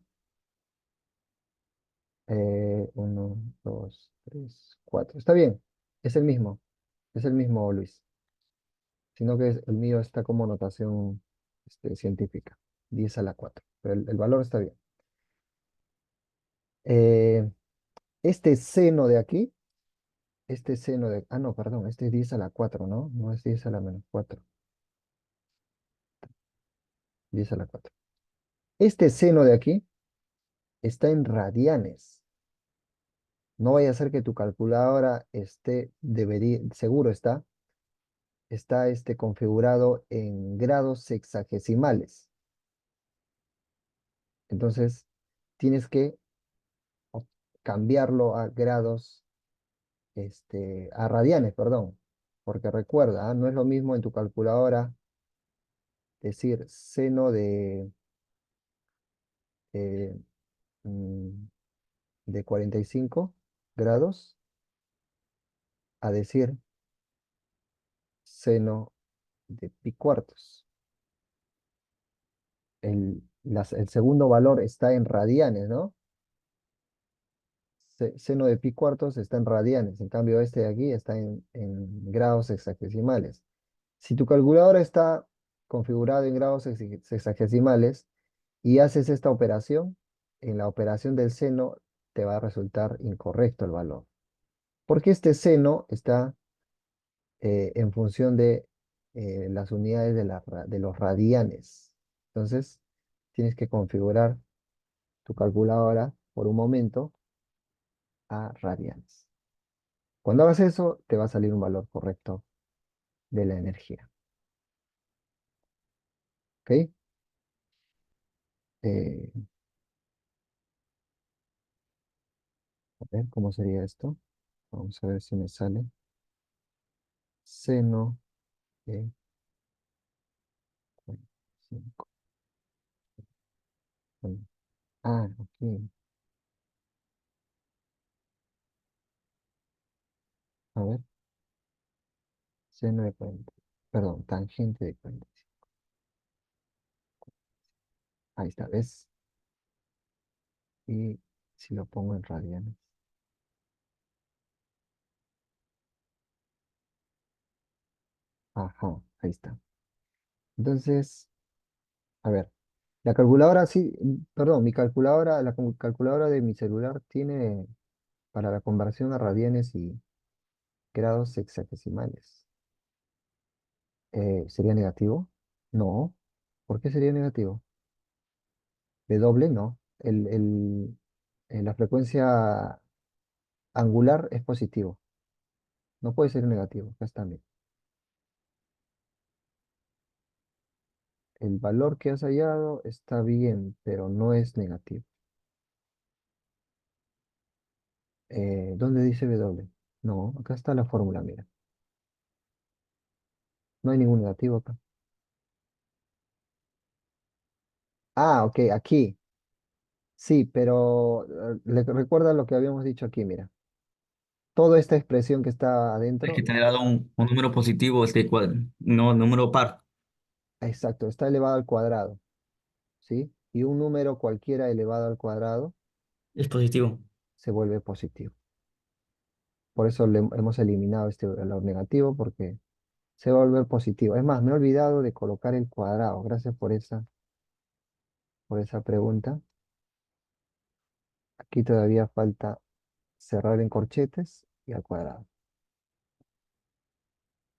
1, 2, 3, 4. Está bien, es el mismo Luis, sino que el mío está como notación científica, 10 a la 4, pero el valor está bien. Eh, este seno de aquí, no, perdón, este es 10 a la 4, ¿no? No es 10 a la menos 4, 10 a la 4. Este seno de aquí está en radianes. No vaya a ser que tu calculadora seguro está configurado en grados sexagesimales. Entonces, tienes que o- cambiarlo a grados, a radianes, perdón. Porque recuerda, no es lo mismo en tu calculadora decir seno eh, mm, de 45 grados a decir seno de pi cuartos. El segundo valor está en radianes, ¿no? Seno de pi cuartos está en radianes, en cambio este de aquí está en grados sexagesimales. Si tu calculadora está configurada en grados sexagesimales y haces esta operación, en la operación del seno te va a resultar incorrecto el valor, porque este seno está en función de las unidades de los radianes. Entonces, tienes que configurar tu calculadora por un momento a radianes. Cuando hagas eso, te va a salir un valor correcto de la energía. ¿Ok? Eh, a ver, ¿cómo sería esto? Vamos a ver si me sale. Seno de 45. Ah, ok. A ver, seno de 40. Perdón, tangente de 45. Ahí está, ¿ves? Y si lo pongo en radianes. Ajá, ahí está. Entonces, a ver, la calculadora sí, perdón, la calculadora de mi celular tiene para la conversión a radianes y grados sexagesimales. ¿Sería negativo? No. ¿Por qué sería negativo? De doble, no. La frecuencia angular es positivo. No puede ser negativo. Acá está bien. El valor que has hallado está bien, pero no es negativo. ¿Dónde dice W? No, acá está la fórmula, mira. No hay ningún negativo acá. Ah, ok, aquí. Sí, pero recuerda lo que habíamos dicho aquí, mira. Toda esta expresión que está Es que adentro, te ha dado un número positivo, no, número par. exacto, está elevado al cuadrado, ¿sí? Y un número cualquiera elevado al cuadrado Es positivo. se vuelve positivo. Por eso hemos eliminado este valor negativo porque se va a volver positivo. Es más, me he olvidado de colocar el cuadrado. Gracias por esa pregunta. Aquí todavía falta cerrar en corchetes y al cuadrado.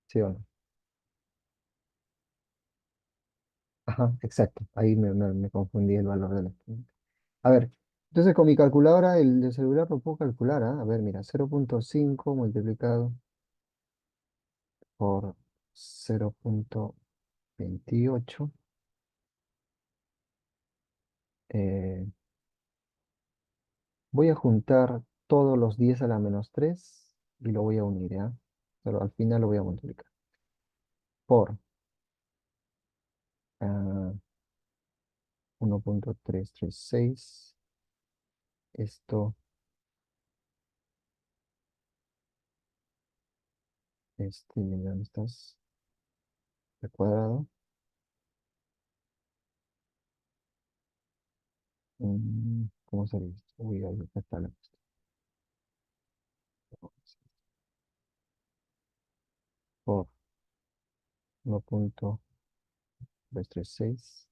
¿Sí o no? Ajá, exacto. Ahí me confundí el valor de la exponente. A ver, entonces con mi calculadora, el de celular lo puedo calcular, ¿ah? A ver, mira, 0,5 multiplicado por 0,28. eh, Voy a juntar todos los 10 a la menos 3 y lo voy a unir, ¿ya? Pero al final lo voy a multiplicar por 1,336. Esto, ¿dónde estás? Al cuadrado. ¿Cómo se dice? Uy, ahí acá está la cuestión. Por 1,336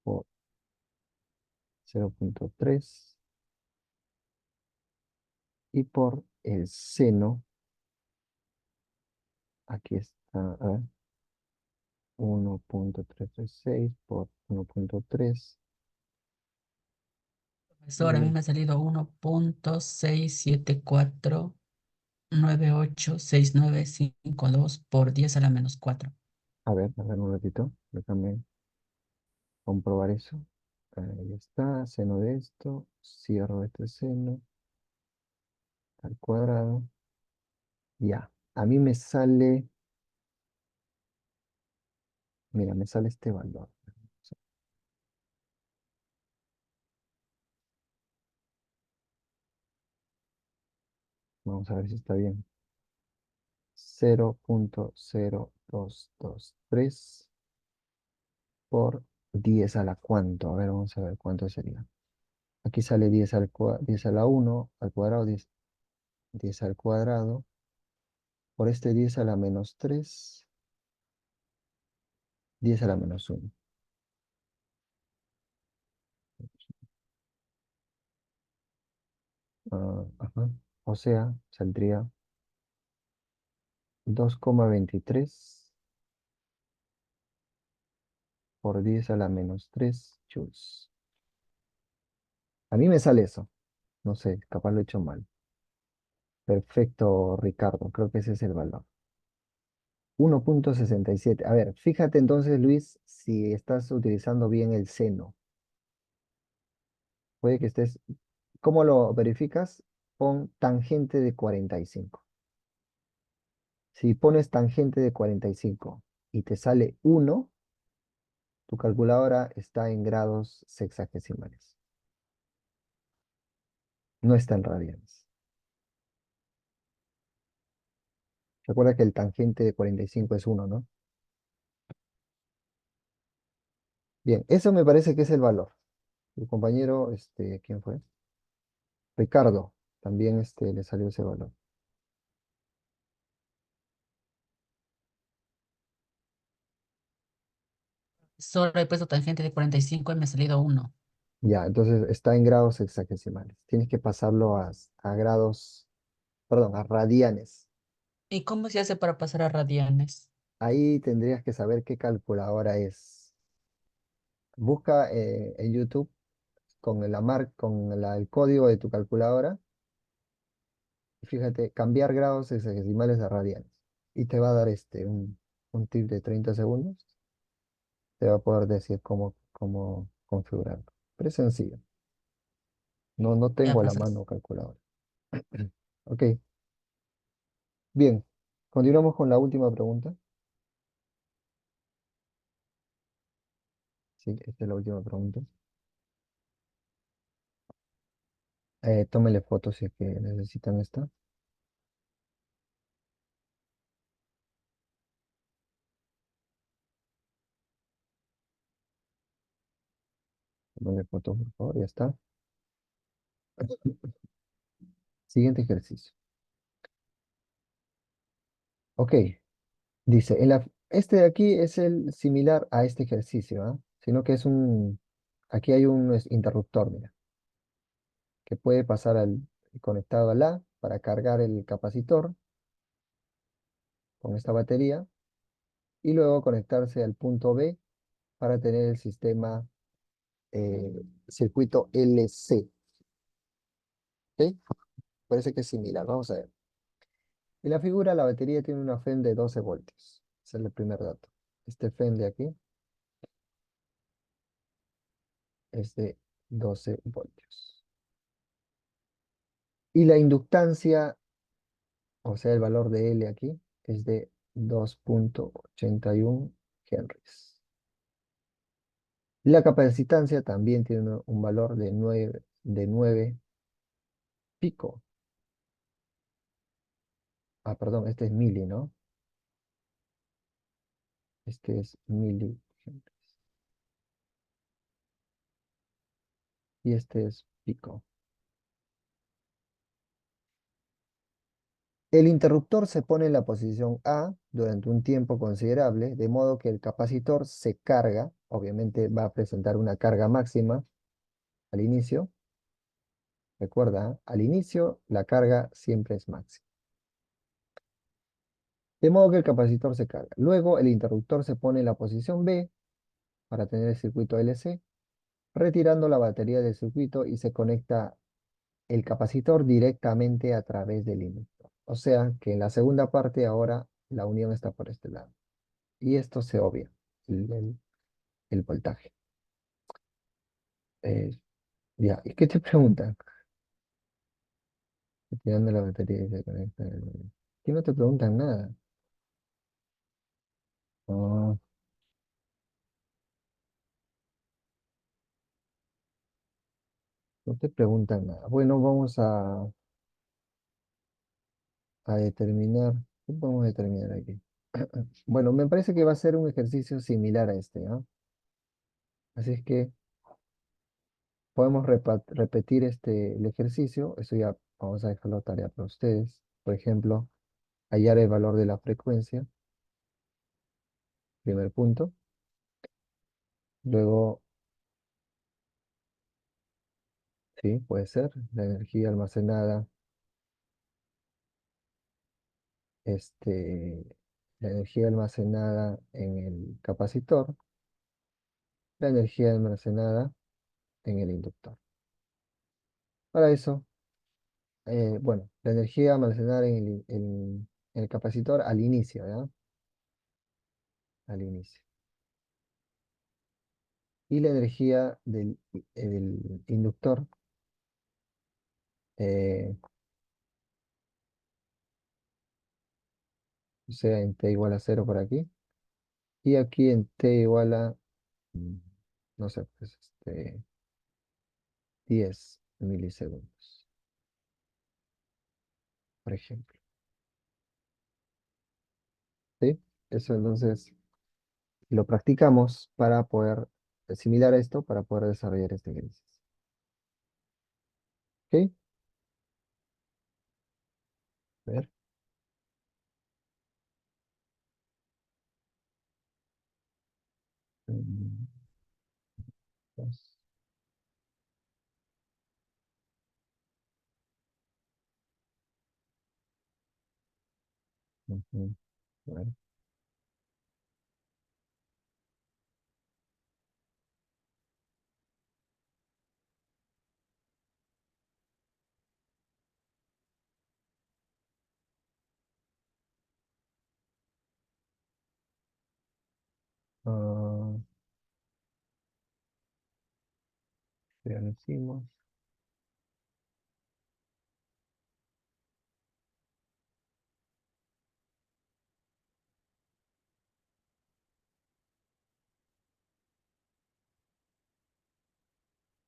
por 0,3 y por el seno, aquí está, a ver, 1,336 por 1,3. Profesor, a mí me ha salido 1,674986952 por 10 a la menos 4. A ver un ratito, déjame comprobar eso. Ahí está, seno de esto, cierro este seno al cuadrado. Ya, a mí me sale, mira, me sale este valor. Vamos a ver si está bien. 0,0223 por 10 a la cuánto. A ver, vamos a ver cuánto sería. Aquí sale 10 a la uno al cuadrado, 10 al cuadrado. Por este 10 a la menos 3, 10 a la menos uno. Ajá. O sea, saldría 2,23 por 10 a la menos 3 joules. A mí me sale eso. No sé, capaz lo he hecho mal. Perfecto, Ricardo. Creo que ese es el valor. 1,67. A ver, fíjate entonces, Luis, si estás utilizando bien el seno. Puede que estés. ¿Cómo lo verificas? Pon tangente de 45. Si pones tangente de 45 y te sale 1, tu calculadora está en grados sexagesimales. No está en radianes. Recuerda que el tangente de 45 es 1, ¿no? Bien, eso me parece que es el valor. Tu compañero, ¿quién fue? Ricardo, también le salió ese valor. Solo he puesto tangente de 45 y me ha salido 1. Ya, entonces está en grados sexagesimales. Tienes que pasarlo a grados, perdón, a radianes. ¿Y cómo se hace para pasar a radianes? Ahí tendrías que saber qué calculadora es. Busca en YouTube con el código de tu calculadora. Y fíjate, cambiar grados hexagesimales a radianes. Y te va a dar un tip de 30 segundos. Te va a poder decir cómo configurarlo. Pero es sencillo. No Ya, tengo a la profesor. mano calculadora. Ok, bien. Continuamos con la última pregunta. Sí, esta es la última pregunta. Tómenle fotos si es que necesitan esta. Tómenle fotos, por favor, ya está. Siguiente ejercicio. Ok, dice, este de aquí es el similar a este ejercicio, ¿ah? Sino que aquí hay un interruptor, mira, que puede pasar conectado a la para cargar el capacitor con esta batería y luego conectarse al punto B para tener el sistema circuito LC. ¿Ok? Parece que es similar. Vamos a ver. En la figura, la batería tiene una FEM de 12 voltios. Ese es el primer dato. Este FEM de aquí es de 12 voltios. Y la inductancia, o sea, el valor de L aquí, es de 2,81 henries. La capacitancia también tiene un valor de nueve pico. Ah, perdón, este es mili, ¿no? Este es mili henries. Y este es pico. El interruptor se pone en la posición A durante un tiempo considerable, de modo que el capacitor se carga, obviamente va a presentar una carga máxima al inicio. Recuerda, ¿eh? Al inicio la carga siempre es máxima. De modo que el capacitor se carga. Luego el interruptor se pone en la posición B para tener el circuito LC, retirando la batería del circuito y se conecta el capacitor directamente a través del inductor. O sea que en la segunda parte ahora la unión está por este lado. Y esto se obvia, el voltaje. Eh, ya, ¿y qué te preguntan? Retirando la batería y se conecta. Aquí no te preguntan nada. No, no te preguntan nada. Bueno, vamos a determinar. ¿Qué podemos determinar aquí? Bueno, me parece que va a ser un ejercicio similar a este, ¿no? Así es que podemos repetir el ejercicio. Eso ya vamos a dejarlo tarea para ustedes. Por ejemplo, hallar el valor de la frecuencia, primer punto. Luego, sí, puede ser, la energía almacenada, este, la energía almacenada en el capacitor, la energía almacenada en el inductor. Para eso, bueno, la energía almacenada en el capacitor al inicio, ¿ya? Al inicio. Y la energía del inductor, eh, o sea, en T igual a 0 por aquí. Y aquí en T igual a, mm, no sé, pues 10 milisegundos, por ejemplo. ¿Sí? Eso entonces lo practicamos para poder, similar a esto, para poder desarrollar este ejercicio. ¿Ok? A ver. Mm, dos, ujú, a ver. Ah, ya lo hicimos.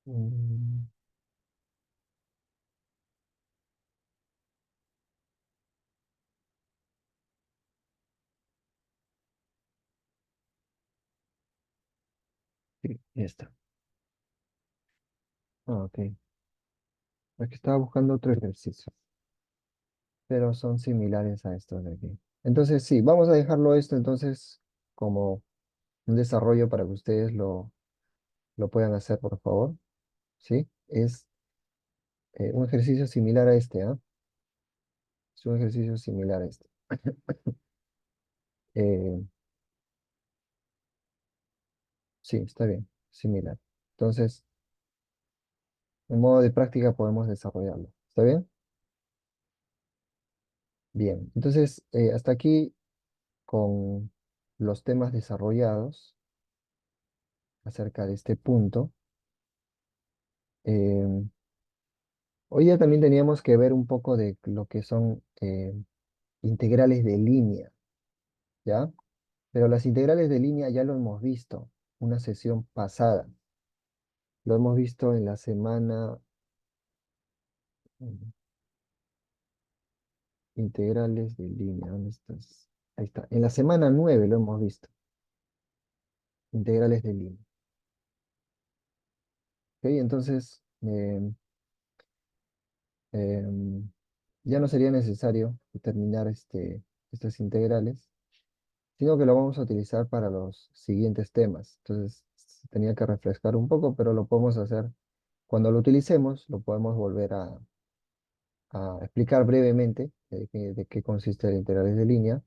Mm, sí, ya está. Ah, ok. Es que estaba buscando otro ejercicio, pero son similares a estos de aquí. Entonces, sí, vamos a dejarlo esto entonces como un desarrollo para que ustedes lo puedan hacer, por favor. ¿Sí? Es un ejercicio similar a este, ¿ah? Es un ejercicio similar a este. Eh, Sí, está bien, similar. Entonces, en modo de práctica podemos desarrollarlo. ¿Está bien? Bien, entonces, hasta aquí con los temas desarrollados acerca de este punto. Em, Hoy ya también teníamos que ver un poco de lo que son integrales de línea, ¿ya? Pero las integrales de línea ya lo hemos visto, una sesión pasada. Lo hemos visto en la semana, mm, integrales de línea, ¿dónde estás? Ahí está, en la semana 9 lo hemos visto, integrales de línea. ¿Ok? Entonces, ya no sería necesario determinar estas integrales, sino que lo vamos a utilizar para los siguientes temas. Entonces, tenía que refrescar un poco, pero lo podemos hacer. Cuando lo utilicemos, lo podemos volver a explicar brevemente de qué consiste el integrales de línea.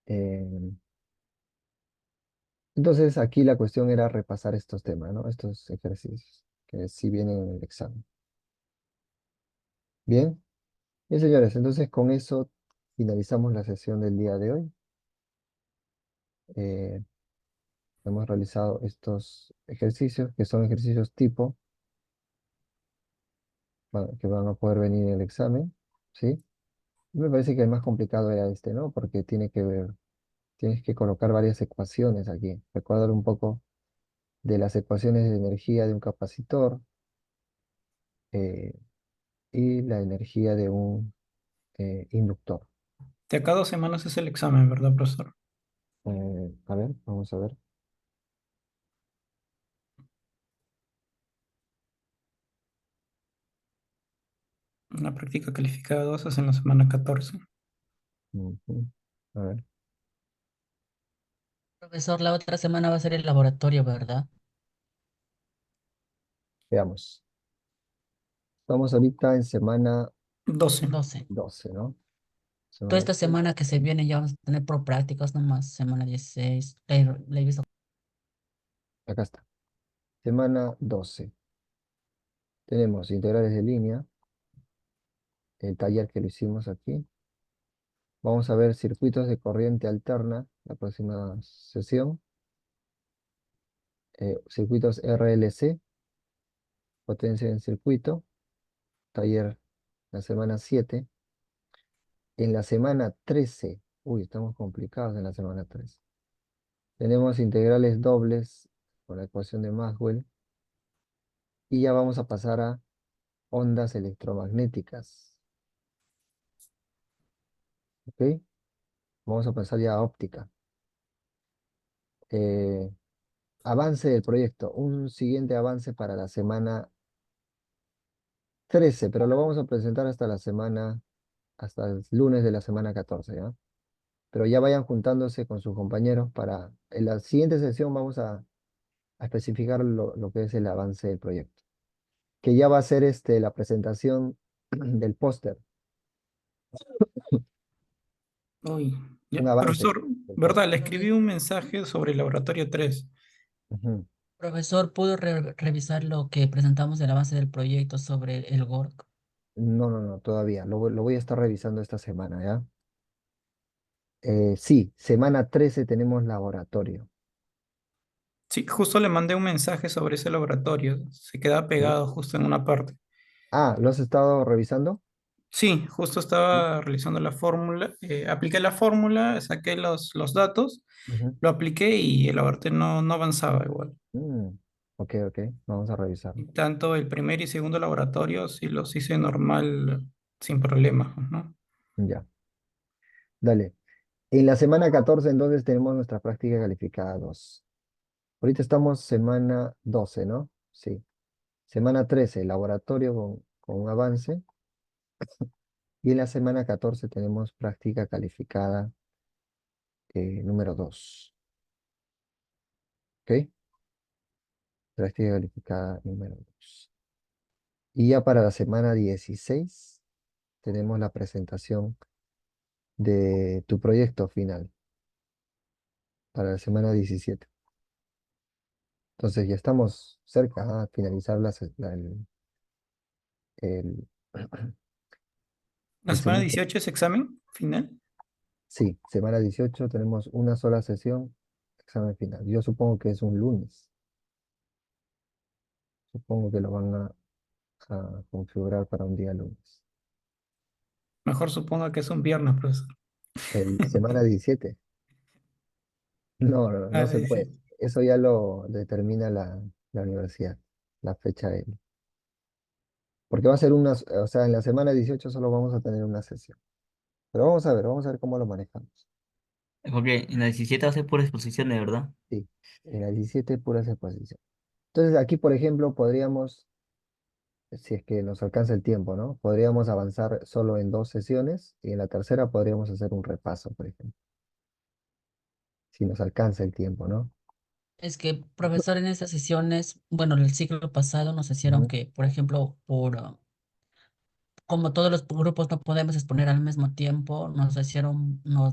Eh, entonces, aquí la cuestión era repasar estos temas, ¿no? Estos ejercicios, que sí vienen en el examen. Bien, bien, señores, entonces con eso finalizamos la sesión del día de hoy. Eh, Hemos realizado estos ejercicios, que son ejercicios tipo, que van a poder venir en el examen, ¿sí? Me parece que el más complicado era este, ¿no? Porque tienes que colocar varias ecuaciones aquí. Recordar un poco de las ecuaciones de energía de un capacitor eh, y la energía de un inductor. De acá 2 semanas es el examen, ¿verdad, profesor? A ver, vamos a ver. Una práctica calificada 2 es en la semana 14. Ujú. A ver, Profesor, la otra semana va a ser el laboratorio, ¿verdad? veamos. Estamos ahorita en semana 12. 12. 12, ¿no? Toda Semana esta 12. semana que se viene ya vamos a tener por prácticas nomás, semana 16. La he visto. Acá está. Semana 12. Tenemos integrales de línea, el taller que lo hicimos aquí. Vamos a ver circuitos de corriente alterna, la próxima sesión. Circuitos RLC, potencia en circuito, taller la semana 7. En la semana 13, uy, estamos complicados en la semana 13. Tenemos integrales dobles con la ecuación de Maxwell. Y ya vamos a pasar a ondas electromagnéticas. ¿Ok? Vamos a pasar ya a óptica. Eh, Avance del proyecto. Un siguiente avance para la semana 13, pero lo vamos a presentar hasta el lunes de la semana 14, ¿ya? Pero ya vayan juntándose con sus compañeros para, en la siguiente sesión vamos a especificar lo que es el avance del proyecto, que ya va a ser la presentación del póster, Uy, ya. un avance Profesor, del ¿verdad? póster. Le escribí un mensaje sobre el laboratorio 3. Ujú. Profesor, ¿pudo revisar lo que presentamos del avance del proyecto sobre el GORC? No, no, no, todavía. Lo voy a estar revisando esta semana, ¿ya? Sí, semana 13 tenemos laboratorio. Sí, justo le mandé un mensaje sobre ese laboratorio. Se queda ¿Sí? pegado justo en una parte. Ah, ¿lo has estado revisando? Sí, justo Sí. estaba realizando la fórmula. Apliqué la fórmula, saqué los datos, Ujú. lo apliqué y el laboratorio no avanzaba igual. Mm, ok, ok, vamos a revisarlo. Y tanto el primer y segundo laboratorio sí los hice normal, sin problemas, ¿no? Ya, dale. En la semana 14 entonces tenemos nuestra práctica calificada 2. Ahorita estamos semana 12, ¿no? Sí. Semana 13, laboratorio con un avance. Y en la semana 14 tenemos práctica calificada número 2. ¿Ok? Práctica calificada número 2. Y ya para la semana 16 tenemos la presentación de tu proyecto final. para la semana 17. Entonces ya estamos cerca a finalizar el, ¿La el semana semestre. 18 es examen final? Sí, semana 18 tenemos una sola sesión, examen final. Yo supongo que es un lunes. Supongo que lo van a configurar para un día lunes. Mejor suponga que es un viernes, profesor. El semana 17. No Ah, se puede. 17. Eso ya lo determina la universidad, la fecha de... Porque va a ser o sea, en la semana 18 solo vamos a tener una sesión. Pero vamos a ver cómo lo manejamos. Porque en la 17 va a ser pura exposición, de verdad. Sí, en la 17 pura exposición. Entonces aquí, por ejemplo, podríamos, si es que nos alcanza el tiempo, ¿no? Podríamos avanzar solo en 2 sesiones y en la tercera podríamos hacer un repaso, por ejemplo, si nos alcanza el tiempo, ¿no? Es que, profesor, en estas sesiones, bueno, el ciclo pasado nos hicieron Ujú. que, por ejemplo, como todos los grupos no podemos exponer al mismo tiempo, nos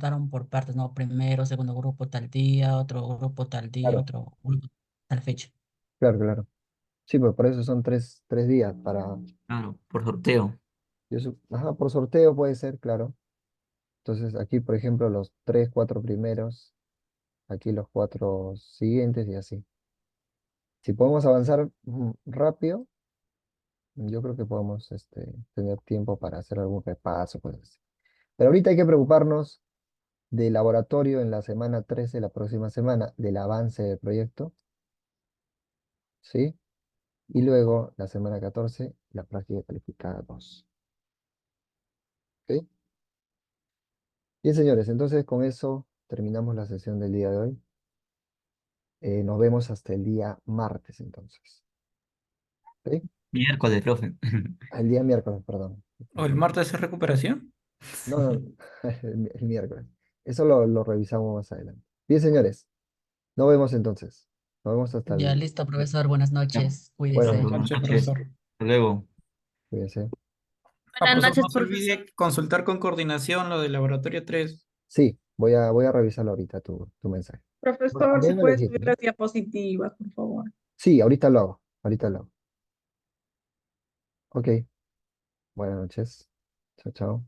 daron por partes, ¿no? Primero, segundo grupo tal día, otro grupo tal día, Claro, otro grupo tal fecha. claro, claro. Sí, pues por eso son tres días para... Claro, por sorteo. Ajá, por sorteo puede ser, claro. Entonces aquí, por ejemplo, los 3, 4 primeros, aquí los 4 siguientes y así. Si podemos avanzar rápido, yo creo que podemos tener tiempo para hacer algún repaso, pues así. Pero ahorita hay que preocuparnos del laboratorio en la semana 13, la próxima semana, del avance del proyecto, ¿sí? Y luego, la semana 14, la práctica calificada 2. ¿Ok? Bien, señores, entonces con eso terminamos la sesión del día de hoy. Nos vemos hasta el día martes, entonces. ¿Ok? Miércoles, profe. El día miércoles, perdón. ¿O el martes es recuperación? No, no, el miércoles. Eso lo revisamos más adelante. Bien, señores, nos vemos entonces. Nos vemos hasta Ya, el... listo, profesor, buenas Ya. noches, Buenas cuídese. noches. Buenas Buenas noches, noches. profesor. Hasta luego. Cuídense. Ah, Buenas profesor, noches, no se profesor. olvide consultar con coordinación lo del laboratorio 3. Sí, voy a revisarlo ahorita tu mensaje. Bueno, Profesor, si envíenme el puede ejemplo, subir ¿no? las diapositivas, por favor. Sí, ahorita lo hago. Ahorita lo hago. Ok, buenas noches. Chao, chao.